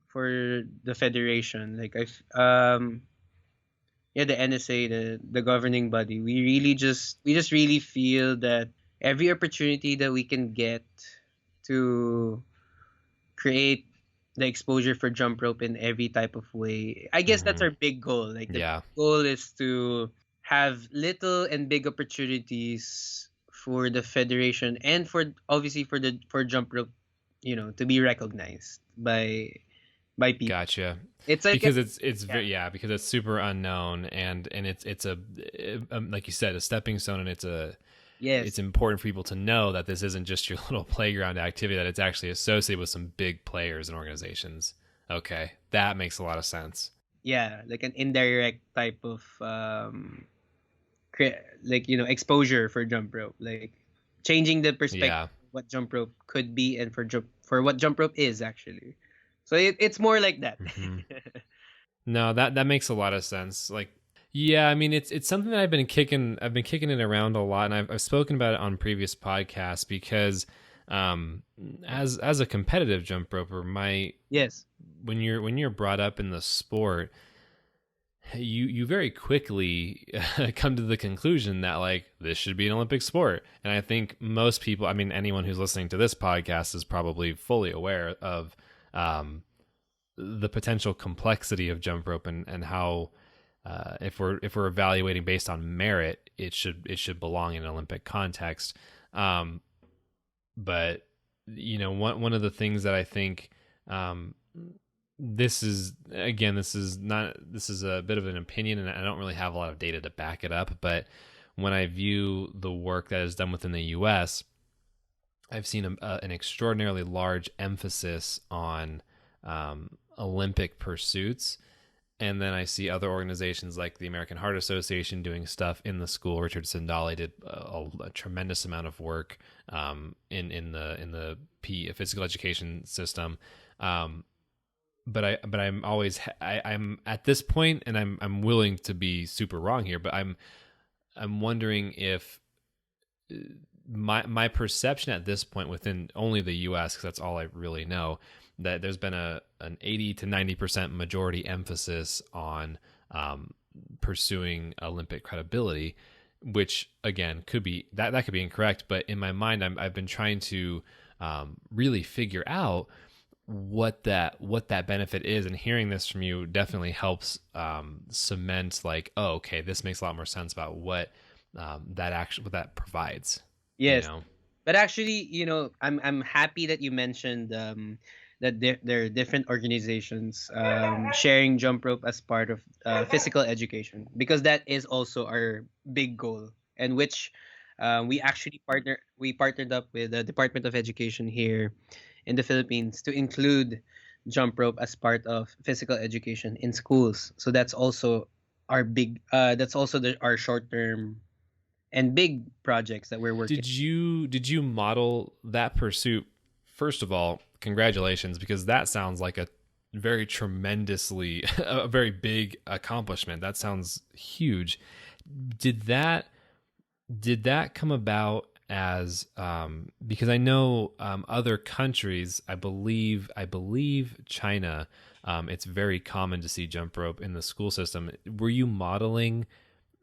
for the federation, like yeah, the NSA, the governing body, we just really feel that every opportunity that we can get to create the exposure for jump rope in every type of way. I guess that's Hmm. our big goal. Like the Yeah. goal is to have little and big opportunities for the federation and for obviously for jump rope, to be recognized by people. Gotcha. It's like Because yeah, yeah, because it's super unknown, and it's a like you said, a stepping stone, and it's yes, important for people to know that this isn't just your little playground activity, that it's actually associated with some big players and organizations. Okay, that makes a lot of sense. yeah, like an indirect type of like exposure for jump rope, like changing the perspective Yeah. of what jump rope could be and for what jump rope is actually. So it's more like that. Hmm. No, that makes a lot of sense. Like, yeah, I mean, it's something that I've been kicking it around a lot, and I've spoken about it on previous podcasts because, um, as a competitive jump roper, my Yes, when you're brought up in the sport, you very quickly come to the conclusion that like this should be an Olympic sport. And I think most people, I mean, anyone who's listening to this podcast is probably fully aware of um, the potential complexity of jump rope, and how if we're evaluating based on merit, it should belong in an Olympic context. Um, but one of the things that I think, um, this is, again, this is a bit of an opinion, and I don't really have a lot of data to back it up, but when I view the work that is done within the US, I've seen an extraordinarily large emphasis on Olympic pursuits. And then I see other organizations like the American Heart Association doing stuff in the school. Richard Sindali did a tremendous amount of work in the physical education system. Um, I'm always I'm at this point, and I'm willing to be super wrong here, but I'm wondering if my perception at this point within only the U.S., because that's all I really know, that there's been an 80 to 90% majority emphasis on pursuing Olympic credibility, which again could be that could be incorrect, but in my mind, I've been trying to really figure out what that benefit is, and hearing this from you definitely helps cement like, oh, okay, this makes a lot more sense about what that provides, you yes. know. But actually, I'm happy that you mentioned that there are different organizations sharing jump rope as part of physical education, because that is also our big goal, and which we partnered up with the Department of Education here in the Philippines to include jump rope as part of physical education in schools. So that's also that's also our short term and big projects that we're working. Did you model that pursuit? First of all, congratulations, because that sounds like a very tremendously a very big accomplishment. That sounds huge. Did that did that come about as because I know other countries, I believe China, it's very common to see jump rope in the school system. Were you modeling,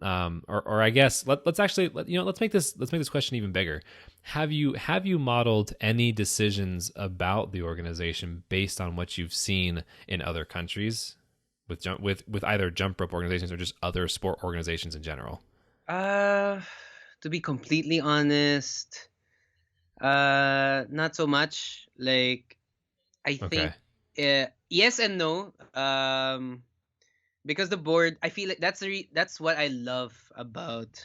or I guess let's actually let's make this question even bigger. Have you modeled any decisions about the organization based on what you've seen in other countries with either jump rope organizations or just other sport organizations in general? Uh, to be completely honest, not so much. Like, I think, Okay. yes and no. Because the board, I feel like that's what I love about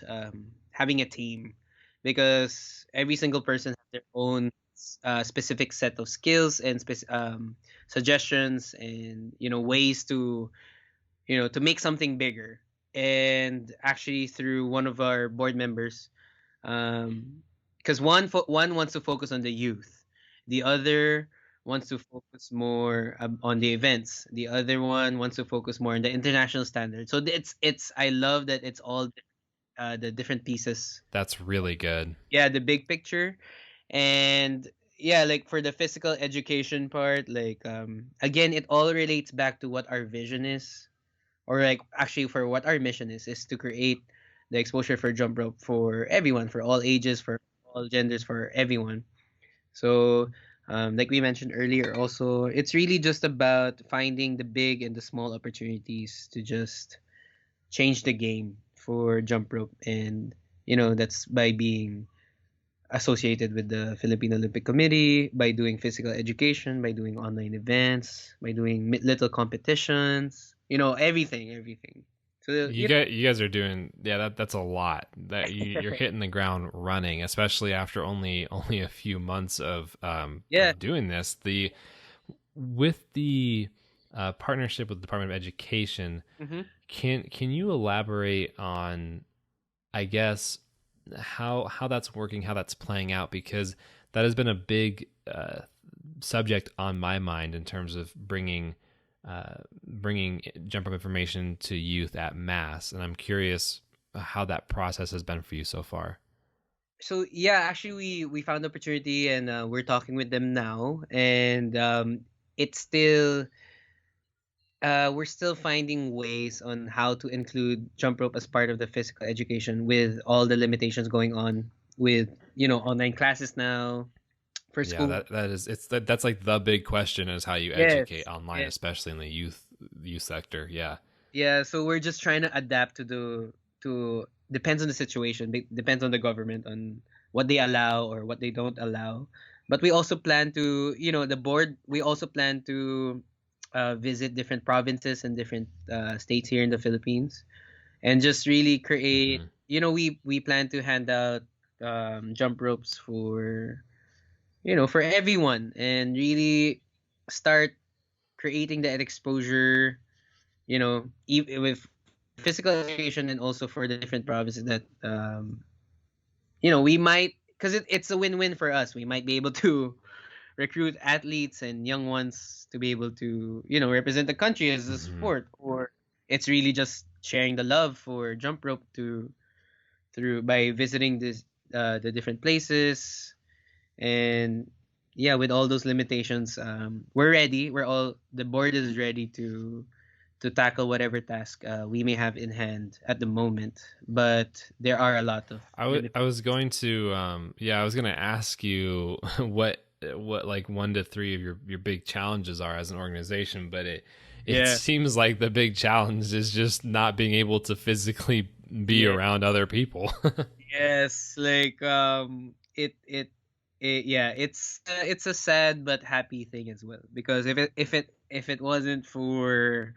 having a team, because every single person has their own specific set of skills and suggestions, and ways to to make something bigger. And actually, through one of our board members, because one wants to focus on the youth, the other wants to focus more on the events, the other one wants to focus more on the international standard. So it's I love that it's all the different pieces. That's really good. Yeah, the big picture. And yeah, like for the physical education part, like again, it all relates back to what our vision is. or like actually for what our mission is to create the exposure for jump rope for everyone, for all ages, for all genders, for everyone. So, like we mentioned earlier, also, it's really just about finding the big and the small opportunities to just change the game for jump rope. And, that's by being associated with the Philippine Olympic Committee, by doing physical education, by doing online events, by doing little competitions, everything. So, You guys are doing, yeah, that's a lot. That you're hitting the ground running, especially after only a few months yeah. of doing this. The with the partnership with the Department of Education, hmm can you elaborate on, I guess, how that's working, how that's playing out? Because that has been a big subject on my mind in terms of bringing jump rope information to youth at mass, and I'm curious how that process has been for you so far. So yeah, actually, we found the opportunity, and we're talking with them now, and it's still we're still finding ways on how to include jump rope as part of the physical education with all the limitations going on with online classes now for Yeah, school. that's like the big question, is how you educate Yes, online, yes, especially in the youth sector. Yeah. yeah. So we're just trying to adapt to depends on the situation, depends on the government on what they allow or what they don't allow. But we also plan to, the board. We also plan to visit different provinces and different states here in the Philippines, and just really create. Hmm. We plan to hand out jump ropes for for everyone, and really start creating that exposure. With physical education, and also for the different provinces that we might, because it's a win-win for us. We might be able to recruit athletes and young ones to be able to represent the country as a Hmm. sport, or it's really just sharing the love for jump rope to through by visiting the different places. And yeah, with all those limitations, we're ready. The board is ready to tackle whatever task we may have in hand at the moment. But there are a lot of I limitations. was going to yeah, I was going to ask you what like 1 to 3 of your big challenges are as an organization, but it Yeah. seems like the big challenge is just not being able to physically be Yeah. around other people. Yes. Like yeah, it's a sad but happy thing as well, because if it wasn't for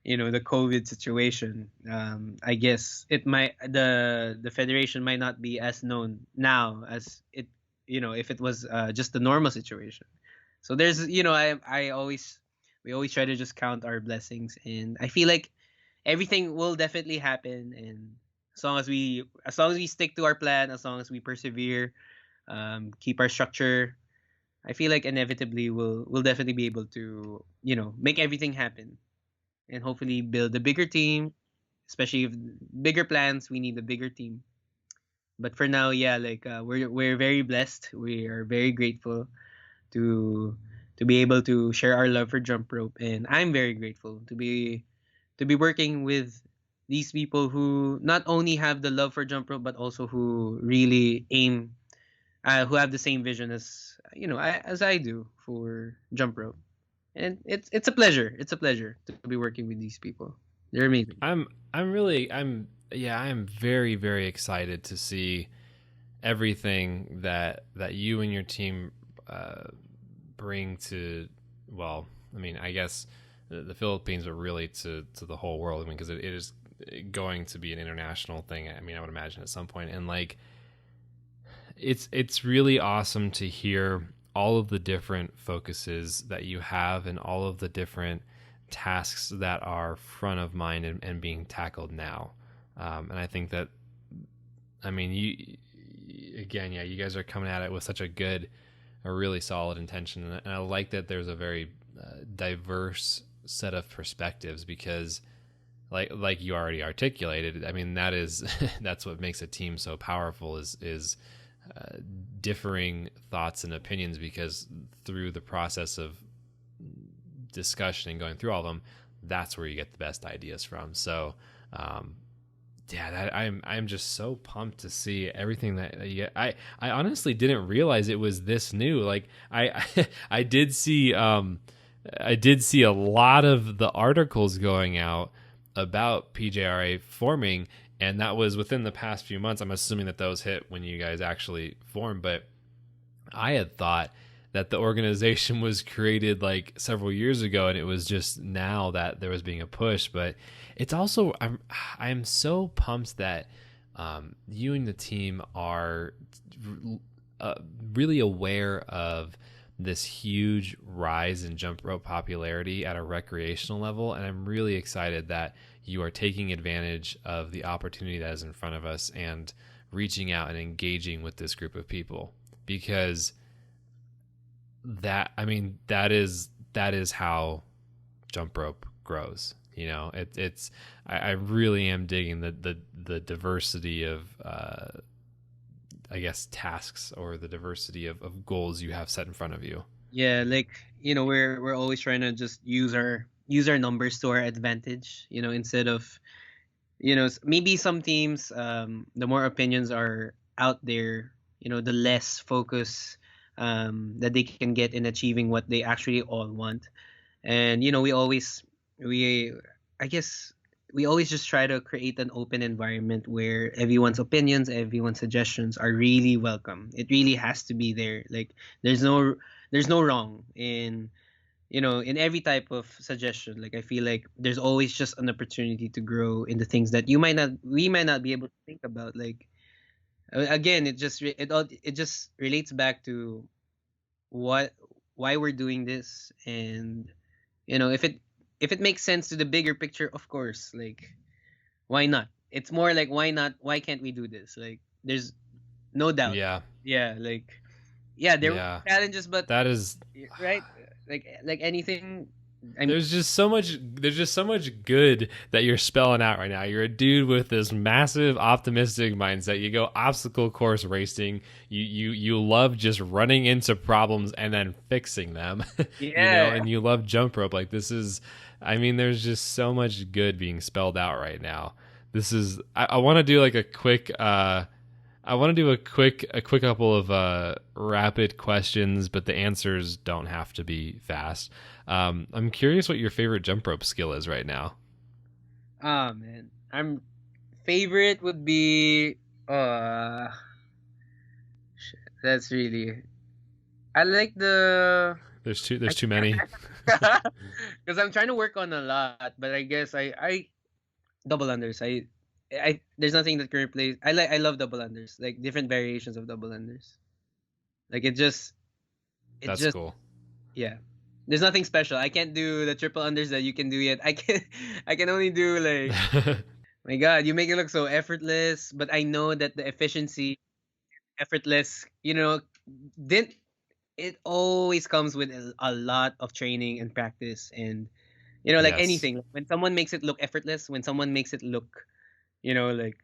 the COVID situation, I guess the federation might not be as known now as it if it was just the normal situation. So there's I always we always try to just count our blessings, and I feel like everything will definitely happen. And as long as we stick to our plan, as long as we persevere, keep our structure, I feel like inevitably we'll definitely be able to make everything happen, and hopefully build a bigger team. Especially if bigger plans, we need a bigger team. But for now, yeah, like we're very blessed. We are very grateful to to be able to share our love for jump rope, and I'm very grateful to be working with these people who not only have the love for jump rope, but also who really aim, who have the same vision as I do for jump rope. And it's a pleasure. It's a pleasure to be working with these people. They're amazing. I'm I'm really I'm yeah, I am very very excited to see everything that you and your team bring to, well, I mean, I guess the Philippines, are really to the whole world. I mean, because it is going to be an international thing. I mean, I would imagine at some point, and like it's really awesome to hear all of the different focuses that you have and all of the different tasks that are front of mind and being tackled now. And I think that, I mean, you again, yeah, you guys are coming at it with such a really solid intention, and I like that there's a very diverse set of perspectives, because like you already articulated, I mean, that is that's what makes a team so powerful, is differing thoughts and opinions, because through the process of discussion and going through all of them, that's where you get the best ideas from. So um, yeah, I'm just so pumped to see everything that you get. I honestly didn't realize it was this new. Like I did see a lot of the articles going out about PJRA forming, and that was within the past few months. I'm assuming that those hit when you guys actually formed, but I had thought that the organization was created like several years ago, and it was just now that there was being a push. But it's also I'm so pumped that you and the team are really aware of this huge rise in jump rope popularity at a recreational level, and I'm really excited that you are taking advantage of the opportunity that is in front of us and reaching out and engaging with this group of people, because that is how jump rope grows. I really am digging the diversity of I guess tasks, or the diversity of goals you have set in front of you. Yeah, like, we're always trying to just use our numbers to our advantage, instead of, maybe some teams, the more opinions are out there, the less focus that they can get in achieving what they actually all want. And we I guess we always just try to create an open environment where everyone's opinions, everyone's suggestions are really welcome. It really has to be there. Like, there's no wrong in every type of suggestion. Like, I feel like there's always just an opportunity to grow in the things that we might not be able to think about. Like, again, it just relates back to what why we're doing this. And if it makes sense to the bigger picture, of course, like, why not? It's more like, why not? Why can't we do this? Like, there's no doubt. Yeah, Yeah, like, yeah, there will yeah, be challenges, but that is. right, like anything. I mean, There's just so much good that you're spelling out right now. You're a dude with this massive optimistic mindset. You go obstacle course racing. You love just running into problems and then fixing them. yeah. And you love jump rope. Like, this is, there's just so much good being spelled out right now. This is I want to do like a quick I want to do a quick couple of rapid questions, but the answers don't have to be fast. I'm curious what your favorite jump rope skill is right now. Ah, man, I'm favorite would be uh that's really, I like the There's too many. because I'm trying to work on a lot, but I guess I double unders. I there's nothing that can replace. I love double unders, like different variations of double unders. Like, it That's just cool. yeah. There's nothing special. I can't do the triple unders that you can do yet. I can only do, like, my God, you make it look so effortless, but I know that the efficiency, effortless, didn't it always comes with a lot of training and practice. And like Yes. anything, when someone makes it look effortless, when someone makes it look, like,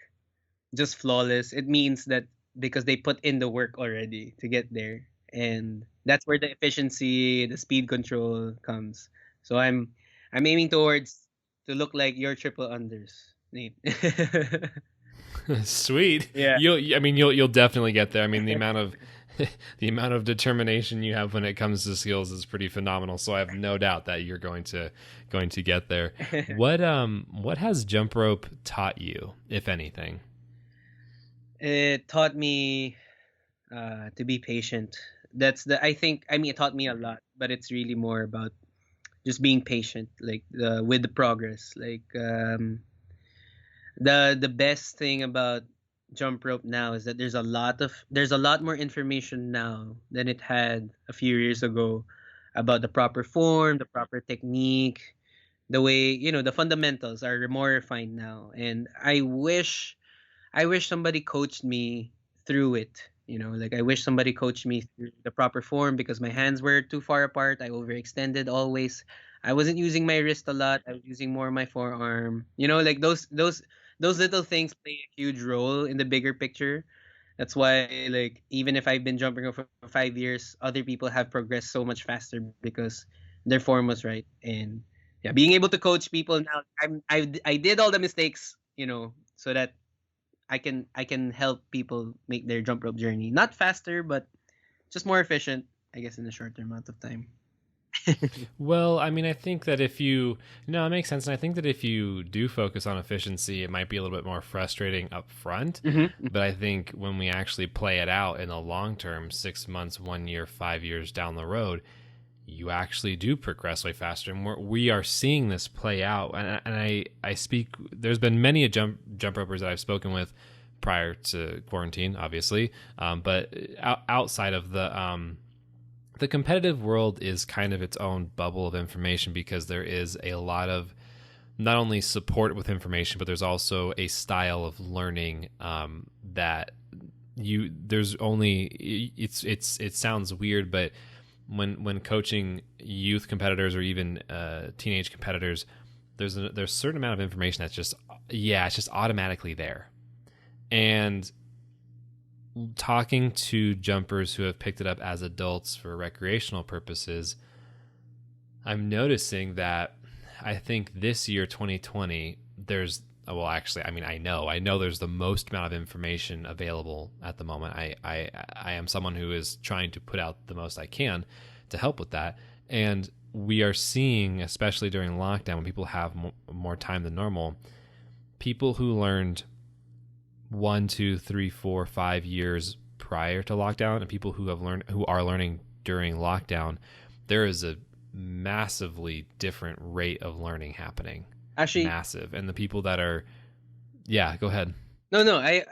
just flawless, it means that because they put in the work already to get there. And that's where the efficiency, the speed control comes. So I'm aiming towards to look like your triple unders, Nate. Sweet. Yeah. You'll definitely get there. The amount of the amount of determination you have when it comes to skills is pretty phenomenal. So I have no doubt that you're going to get there. What has jump rope taught you, if anything? It taught me to be patient. It taught me a lot, but it's really more about just being patient, like, with the progress. Like, the best thing about jump rope now is that there's a lot more information now than it had a few years ago about the proper form, the proper technique, the way, the fundamentals are more refined now. And I wish somebody coached me through it. Like, I wish somebody coached me through the proper form, because my hands were too far apart. I overextended always. I wasn't using my wrist a lot. I was using more my forearm. Like, those little things play a huge role in the bigger picture. That's why, like, even if I've been jumping for 5 years, other people have progressed so much faster because their form was right. And yeah, being able to coach people now, I did all the mistakes, so that I can help people make their jump rope journey not faster, but just more efficient, I guess, in a shorter amount of time. Well, I mean, I think that if you, no, it makes sense. And I think that if you do focus on efficiency, it might be a little bit more frustrating up front. Mm-hmm. But I think when we actually play it out in the long term, 6 months, 1 year, 5 years down the road, you actually do progress way faster. And we are seeing this play out. And I speak, there's been many jump ropers that I've spoken with prior to quarantine, obviously. But outside of the competitive world is kind of its own bubble of information, because there is a lot of not only support with information, but there's also a style of learning that there's only it sounds weird, but when coaching youth competitors or even teenage competitors, there's a certain amount of information that's just it's just automatically there. And talking to jumpers who have picked it up as adults for recreational purposes, I'm noticing that I think this year, 2020, there's, well, actually, I mean, I know there's the most amount of information available at the moment. I am someone who is trying to put out the most I can to help with that. And we are seeing, especially during lockdown, when people have more time than normal, people who learned 1, 2, 3, 4, 5 years prior to lockdown, and people who are learning during lockdown, there is a massively different rate of learning happening. Actually, massive. And the people that are, go ahead. No, I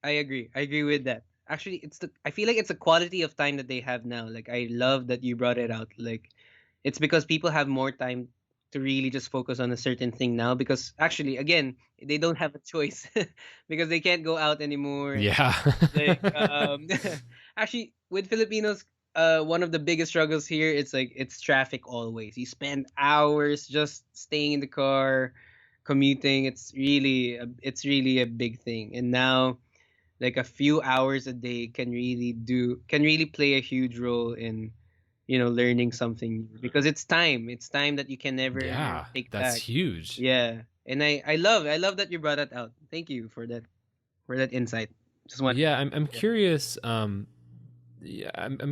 agree. I agree with that. Actually, I feel like it's the quality of time that they have now. Like, I love that you brought it out. Like, it's because people have more time to really just focus on a certain thing now, because actually, again, they don't have a choice because they can't go out anymore. Yeah. Like, actually, with Filipinos, one of the biggest struggles here, it's traffic always. You spend hours just staying in the car, commuting. It's really a big thing. And now, like, a few hours a day can really play a huge role in learning something new, because it's time that you can never take that's back. huge. Yeah. And I love that you brought that out. Thank you for that insight. Just want I'm curious. I'm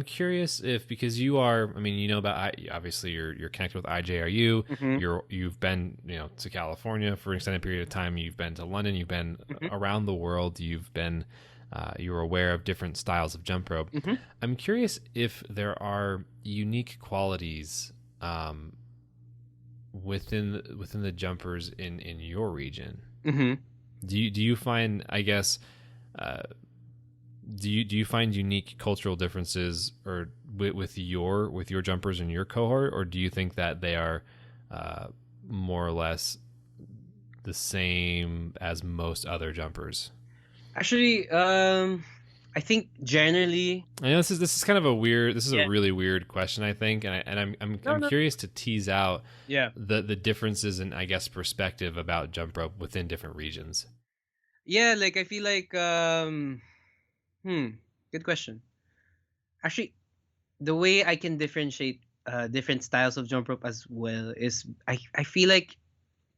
curious if, because you are, I mean, about, obviously you're connected with IJRU. Mhm. You've been, to California for an extended period of time. You've been to London. You've been Mhm. around the world. You're aware of different styles of jump rope. Mhm. I'm curious if there are unique qualities within the jumpers in your region. Mhm. Do you find, I guess, do you find unique cultural differences or with your jumpers in your cohort, or do you think that they are more or less the same as most other jumpers? Actually, I think generally, I know this is kind of a weird. This is a yeah. really weird question, I think, and I'm No, no. curious to tease out Yeah. the differences in, I guess, perspective about jump rope within different regions. Yeah, like, I feel like, good question. Actually, the way I can differentiate different styles of jump rope as well is, I feel like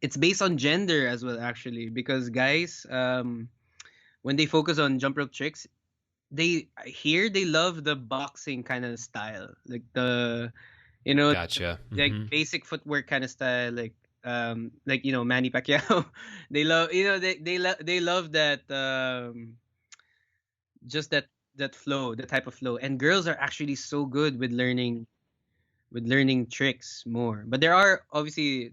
it's based on gender as well, actually, because guys, when they focus on jump rope tricks, they love the boxing kind of style, like you know Gotcha. like basic footwork kind of style, like Manny Pacquiao. They love, they love that, just that flow, the type of flow. And girls are actually so good with learning tricks more. But there are, obviously,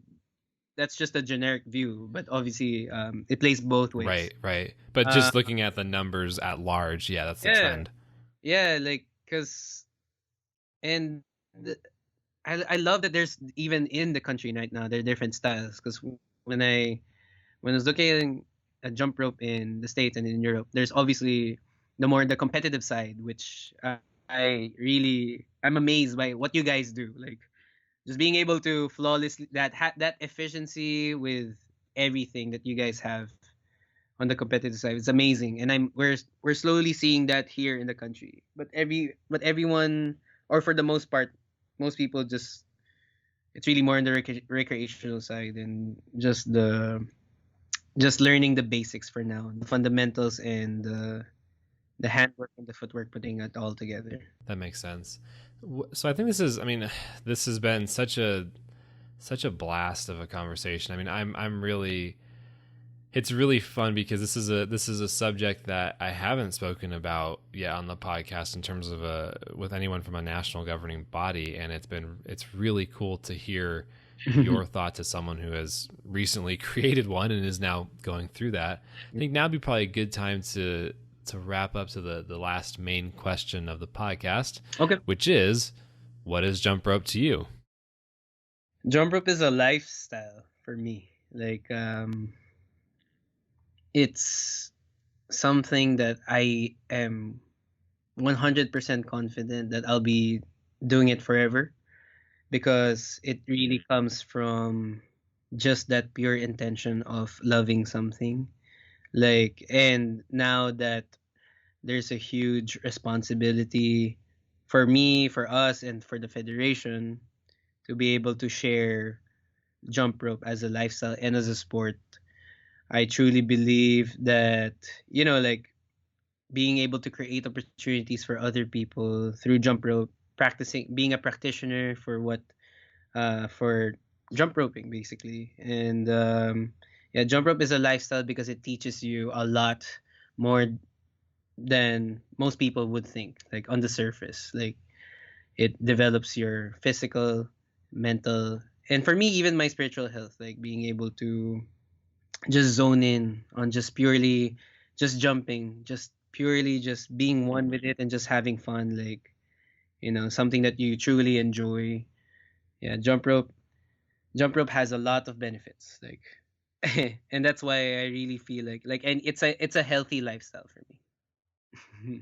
that's just a generic view, but obviously, it plays both ways. Right. But uh just looking at the numbers at large, yeah, that's the yeah, trend. yeah, like, cuz and the, I love that there's, even in the country right now, there are different styles, because when I was looking at jump rope in the States and in Europe, there's obviously the competitive side, which I'm amazed by what you guys do. Like, just being able to flawlessly that efficiency with everything that you guys have on the competitive side. It's amazing, and we're slowly seeing that here in the country. But everyone, or for the most part, most people just it's really more on the recreational side, and just learning the basics for now, the fundamentals, and the handwork and the footwork, putting it all together. That makes sense. So I think I mean, this has been such a blast of a conversation. I mean, I'm really, it's really fun because this is a subject that I haven't spoken about yet on the podcast in terms of with anyone from a national governing body, and it's really cool to hear your thoughts as someone who has recently created one and is now going through that. I think now would be probably a good time to wrap up to the last main question of the podcast, Okay. which is, what is jump rope to you? Jump rope is a lifestyle for me. Like, it's something that I am 100% confident that I'll be doing it forever, because it really comes from just that pure intention of loving something. Like, and now that there's a huge responsibility for me, for us, and for the federation to be able to share jump rope as a lifestyle and as a sport. I truly believe that, like, being able to create opportunities for other people through jump rope, practicing, being a practitioner for for jump roping, basically. And yeah, jump rope is a lifestyle because it teaches you a lot more than most people would think, like on the surface. Like, it develops your physical, mental, and for me, even my spiritual health, like being able to just zone in on just purely just jumping, just purely just being one with it and just having fun, like, something that you truly enjoy. Yeah, jump rope has a lot of benefits, like, and that's why I really feel like, and it's a healthy lifestyle for me.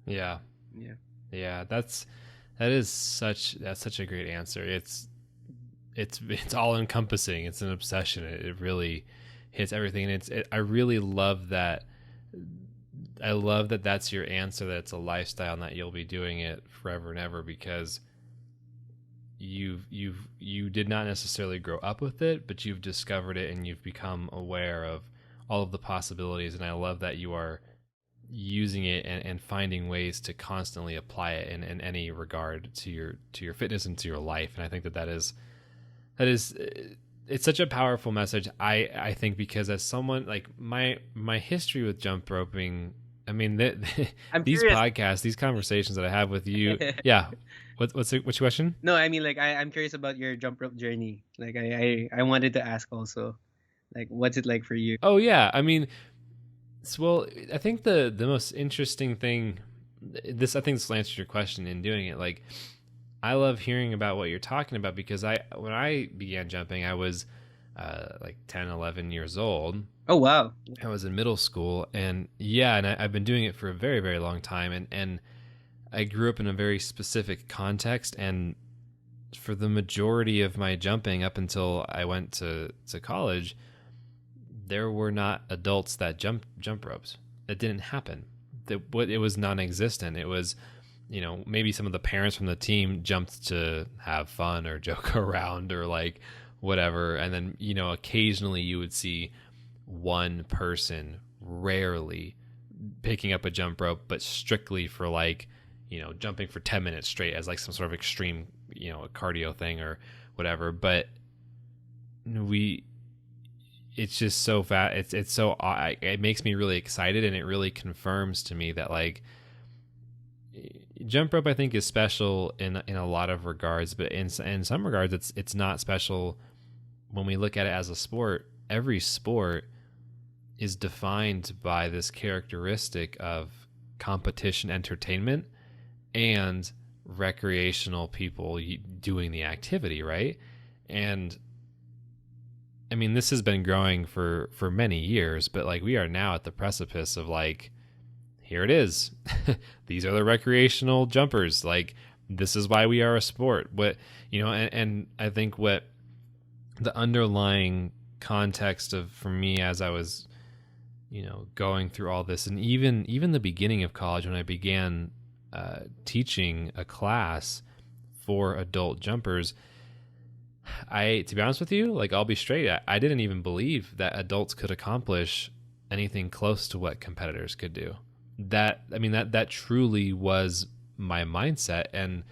Yeah. Yeah. Yeah, that's such a great answer. It's all encompassing. It's an obsession. It really hits everything, and I really love that. I love that that's your answer. That it's a lifestyle and that you'll be doing it forever and ever, because you did not necessarily grow up with it, but you've discovered it and you've become aware of all of the possibilities. And I love that you are using it and finding ways to constantly apply it in any regard to your fitness and to your life. And I think that is it's such a powerful message. I think, because as someone, like, my history with jump roping, I mean, these curious. podcasts, these conversations that I have with you, yeah. What's your question? No, I mean, like, I'm curious about your jump rope journey. Like, I wanted to ask also, like, what's it like for you? Oh yeah, I mean, well, I think the most interesting thing, I think this will answer your question in doing it. Like, I love hearing about what you're talking about, because when I began jumping, I was like 10, 11 years old. Oh, wow. I was in middle school, and yeah, and I've been doing it for a very, very long time, and I grew up in a very specific context, and for the majority of my jumping up until I went to college, there were not adults that jump ropes. It didn't happen. It was non-existent. It was, maybe some of the parents from the team jumped to have fun or joke around or like whatever, and then occasionally you would see one person, rarely, picking up a jump rope, but strictly for like, jumping for 10 minutes straight as like some sort of extreme, a cardio thing or whatever. But it's just so fat. It's so, it makes me really excited, and it really confirms to me that, like, jump rope, I think, is special in a lot of regards, but in some regards it's not special when we look at it as a sport. Every sport is defined by this characteristic of competition entertainment and recreational people doing the activity, right? And I mean, this has been growing for many years, but like, we are now at the precipice of, like, here it is. These are the recreational jumpers. Like, this is why we are a sport. And I think what the underlying context of, for me, as I was, going through all this, and even the beginning of college, when I began teaching a class for adult jumpers, To be honest with you, like I'll be straight, I didn't even believe that adults could accomplish anything close to what competitors could do. That truly was my mindset. And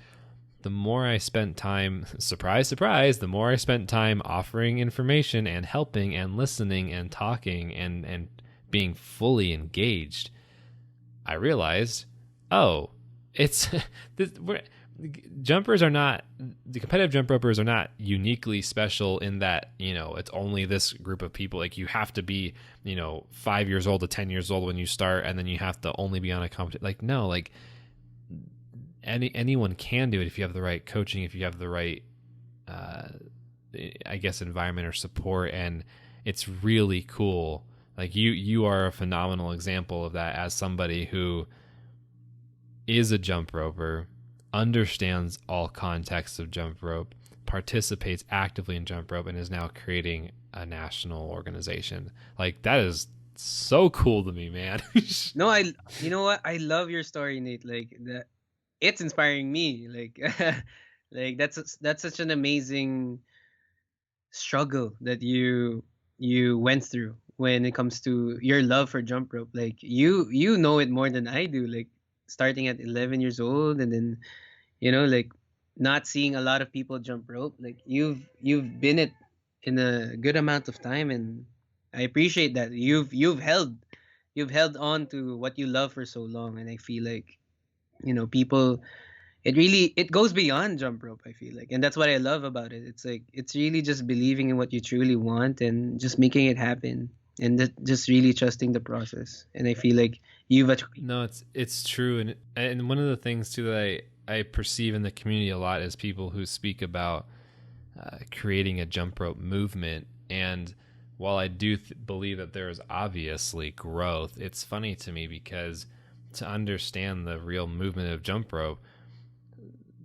the more I spent time, surprise, surprise, the more I spent time offering information and helping and listening and talking and being fully engaged, I realized, oh, it's jumpers are not, the competitive jump ropers are not uniquely special in that, it's only this group of people. Like you have to be, 5 years old to 10 years old when you start, and then you have to only be on a competition. Like, no, like anyone can do it if you have the right coaching, if you have the right, I guess, environment or support. And it's really cool. Like you are a phenomenal example of that as somebody who is a jump roper, understands all contexts of jump rope, participates actively in jump rope, and is now creating a national organization. Like that is so cool to me, man. No, you know what? I love your story, Nate. Like that, it's inspiring me. Like, like that's such an amazing struggle that you went through when it comes to your love for jump rope. Like you know it more than I do. Like starting at 11 years old, and then like not seeing a lot of people jump rope. Like you've been it in a good amount of time, and I appreciate that you've held on to what you love for so long. And I feel like people, it goes beyond jump rope, I feel like. And that's what I love about it. It's like it's really just believing in what you truly want and just making it happen, and just really trusting the process. And I feel like No, it's true. And one of the things too that I perceive in the community a lot is people who speak about creating a jump rope movement. And while I do believe that there is obviously growth, it's funny to me because to understand the real movement of jump rope,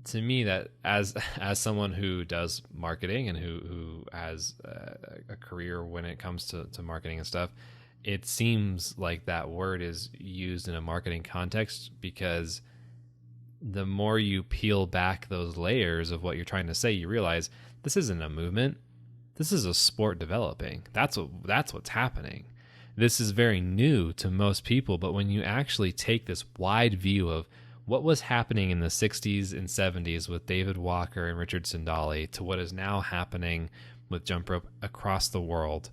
to me, that as someone who does marketing and who has a career when it comes to marketing and stuff, it seems like that word is used in a marketing context because the more you peel back those layers of what you're trying to say, you realize this isn't a movement. This is a sport developing. That's what's happening. This is very new to most people, but when you actually take this wide view of what was happening in the 60s and 70s with David Walker and Richard Sindali to what is now happening with jump rope across the world,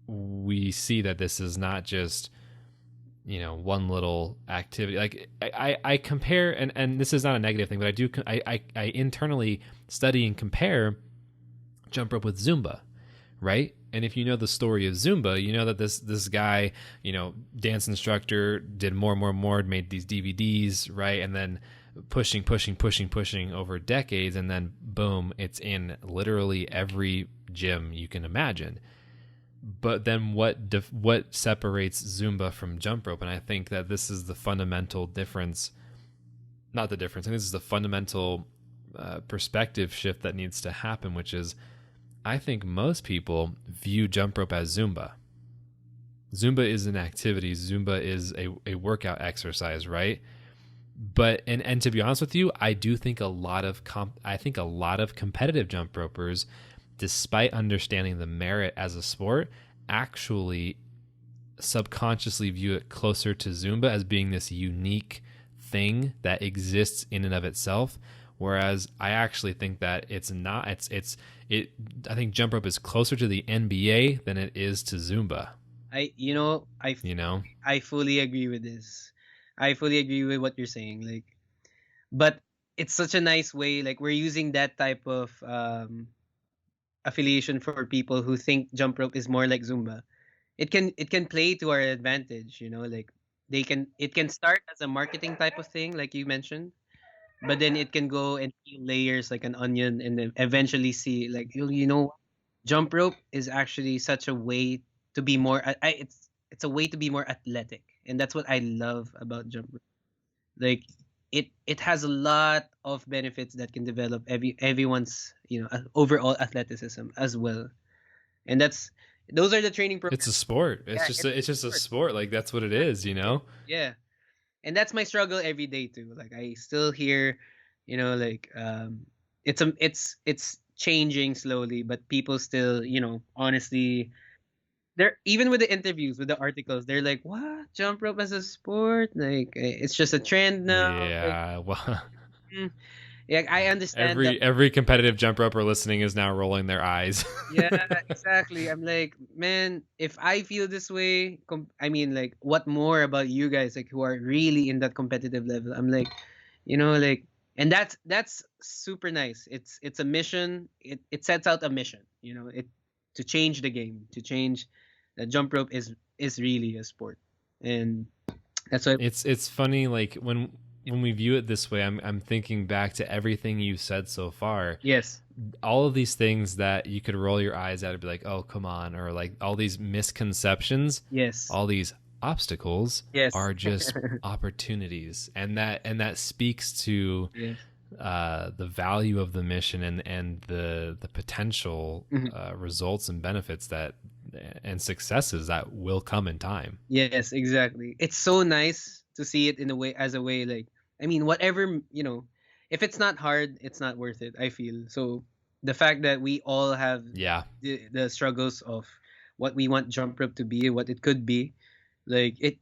we see that this is not just one little activity. Like I compare, and this is not a negative thing, but I internally study and compare jump rope with Zumba, right? And if you know the story of Zumba, you know that this guy, dance instructor, did more, made these DVDs, right? And then pushing over decades, and then boom, it's in literally every gym you can imagine. But then what separates Zumba from jump rope? And I think that this is the fundamental difference. Not the difference. I think this is the fundamental perspective shift that needs to happen, which is I think most people view jump rope as Zumba. Zumba is an activity. Zumba is a workout exercise, right? But and to be honest with you, I do think a lot of competitive jump ropers, despite understanding the merit as a sport, actually subconsciously view it closer to Zumba as being this unique thing that exists in and of itself. Whereas I actually think that it's not. I think jump rope is closer to the NBA than it is to Zumba. I fully agree with this. I fully agree with what you're saying. Like, but it's such a nice way. Like we're using that type of affiliation for people who think jump rope is more like Zumba. It can play to our advantage. Like it can start as a marketing type of thing, like you mentioned, but then it can go and peel layers like an onion, and then eventually see like jump rope is actually such a way to be more. It's a way to be more athletic, and that's what I love about jump rope. Like it has a lot of benefits that can develop everyone's overall athleticism as well, and those are the training It's programs. a sport. Yeah, It's just a sport. sport. Like that's what it is. Yeah, and that's my struggle every day too. Like I still hear, like it's changing slowly, but people still, honestly, they're even with the interviews, with the articles, they're like, "What? Jump rope as a sport? Like it's just a trend now." Like, Yeah, well, mm, yeah, I understand that. every competitive jump roper listening is now rolling their eyes. Yeah, exactly. I'm like, man, if I feel this way, I mean, like, what more about you guys, like, who are really in that competitive level? I'm like, like, and that's super nice. It's a mission. It sets out a mission. It to change the game, to change the jump rope is really a sport, and that's why. It's funny, like when we view it this way, I'm thinking back to everything you said so far. Yes, All of these things that you could roll your eyes at and be like, "Oh, come on," or like all these misconceptions, yes, all these obstacles yes, are just opportunities, and that speaks to yes. the value of the mission and the potential Mhm. results and benefits that and successes that will come in time. Yes, exactly. It's so nice to see it in a way, as a way, like, I mean, whatever, if it's not hard, it's not worth it, I feel. So the fact that we all have Yeah. the struggles of what we want jump rope to be, what it could be, like it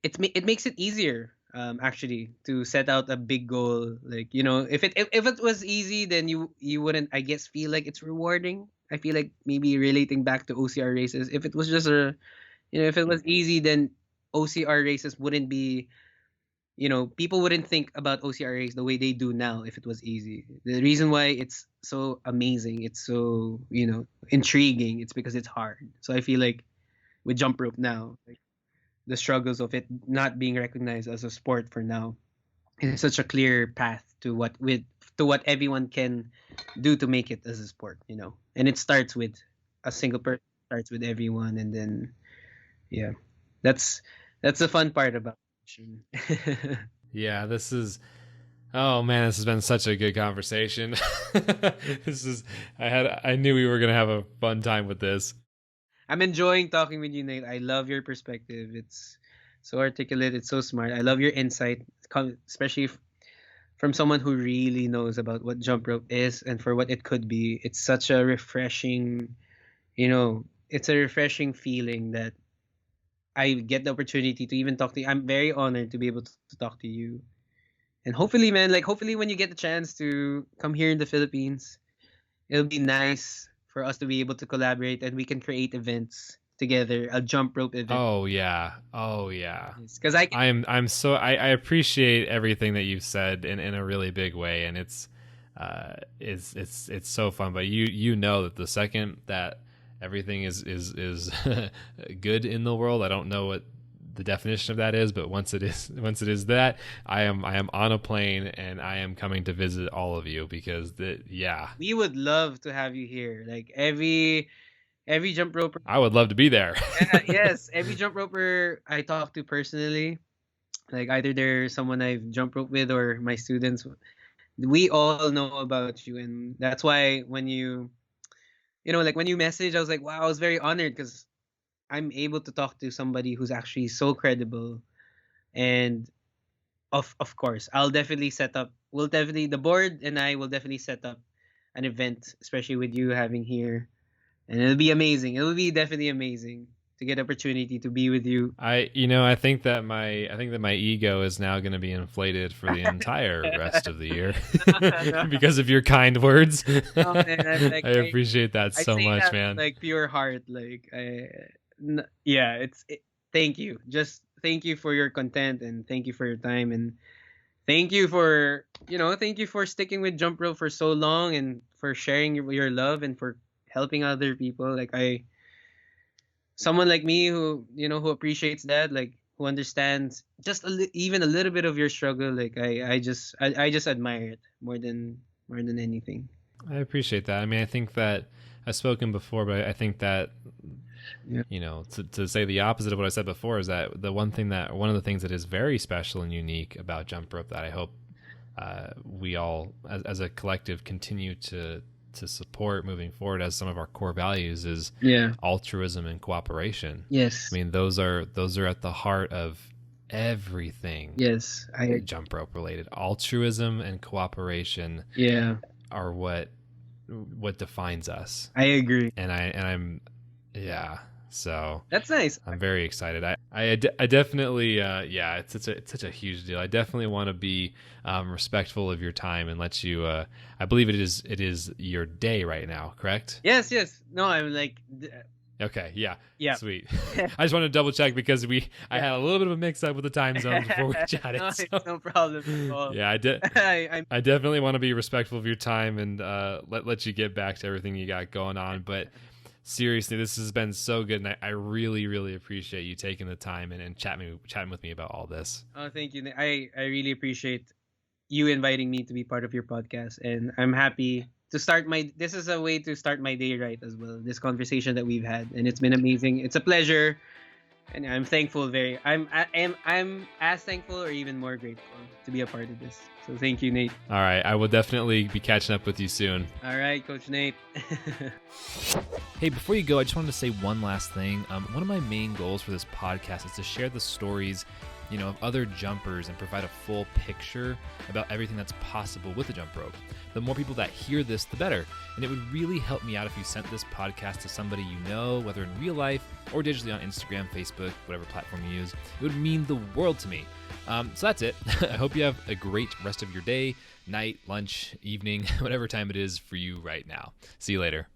it makes it easier, actually, to set out a big goal. Like, if it was easy, then you wouldn't, I guess, feel like it's rewarding. I feel like maybe relating back to OCR races, if it was just a, if it was easy, then OCR races wouldn't be, people wouldn't think about OCR race the way they do now if it was easy. The reason why it's so amazing, it's so, intriguing, it's because it's hard. So I feel like with jump rope now, like, the struggles of it not being recognized as a sport for now is such a clear path to what everyone can do to make it as a sport, And it starts with a single person, starts with everyone, and then, yeah, that's the fun part about it. Yeah, this is oh man, this has been such a good conversation. This is I knew we were going to have a fun time with this. I'm enjoying talking with you, Nate. I love your perspective. It's so articulate. It's so smart. I love your insight, especially from someone who really knows about what jump rope is and for what it could be. It's such a refreshing, it's a refreshing feeling that I get the opportunity to even talk to you. I'm very honored to be able to talk to you. And hopefully, man, like, hopefully when you get the chance to come here in the Philippines, it'll be nice for us to be able to collaborate and we can create events together, a jump rope event. Oh yeah. Oh yeah. Because I can, I appreciate everything that you've said in a really big way, and it's so fun. But you know that the second that everything is good in the world, I don't know what the definition of that is, but once it is that, I am on a plane and I am coming to visit all of you because we would love to have you here. Like, every jump roper. I would love to be there. Yeah, yes, every jump roper I talk to personally, like, either they're someone I've jump rope with or my students, we all know about you, and that's why when like, when you message, I was like, wow, I was very honored because I'm able to talk to somebody who's actually so credible. And of course, we'll definitely, the board and I will definitely set up an event, especially with you having here, and it'll be amazing. It'll be definitely amazing to get opportunity to be with you. I think that my ego is now going to be inflated for the entire rest of the year because of your kind words. Oh, man, I appreciate that I so say much, that man. with, like, pure heart. Like, yeah, thank you. Just thank you for your content, and thank you for your time, and thank you for sticking with jump rope for so long, and for sharing your love, and for helping other people. Like, someone like me who, who appreciates that, like, who understands just even a little bit of your struggle. Like, I just admire it more than anything. I appreciate that. I mean, I think that I've spoken before, but I think that Yeah. to say the opposite of what I said before is that one of the things that is very special and unique about jump rope that I hope we all as a collective continue to support moving forward as some of our core values is Yeah. altruism and cooperation. Yes. I mean, those are at the heart of everything. Yes. Jump rope related. Altruism and cooperation Yeah. are what what defines us. I agree. And I'm yeah. So That's nice. I'm very excited. I definitely yeah, it's such a huge deal. I definitely want to be respectful of your time and let you. I believe it is your day right now, correct? Yes. No, I'm like. Okay, yeah, Yeah. Sweet. I just wanted to double check because I had a little bit of a mix up with the time zones before we chatted. No, so. it's no problem at all. Yeah, I definitely want to be respectful of your time and let you get back to everything you got going on. But seriously, this has been so good, and I really, really appreciate you taking the time and chatting with me about all this. Oh, thank you. I really appreciate you inviting me to be part of your podcast, and I'm happy to start this is a way to start my day right as well. This conversation that we've had, and it's been amazing. It's a pleasure, and I'm thankful. I'm as thankful or even more grateful to be a part of this. So thank you, Nate. All right, I will definitely be catching up with you soon. All right, Coach Nate. Hey, before you go, I just wanted to say one last thing. One of my main goals for this podcast is to share the stories, of other jumpers and provide a full picture about everything that's possible with the jump rope. The more people that hear this, the better. And it would really help me out if you sent this podcast to somebody you know, whether in real life or digitally on Instagram, Facebook, whatever platform you use. It would mean the world to me. So that's it. I hope you have a great rest of your day, night, lunch, evening, whatever time it is for you right now. See you later.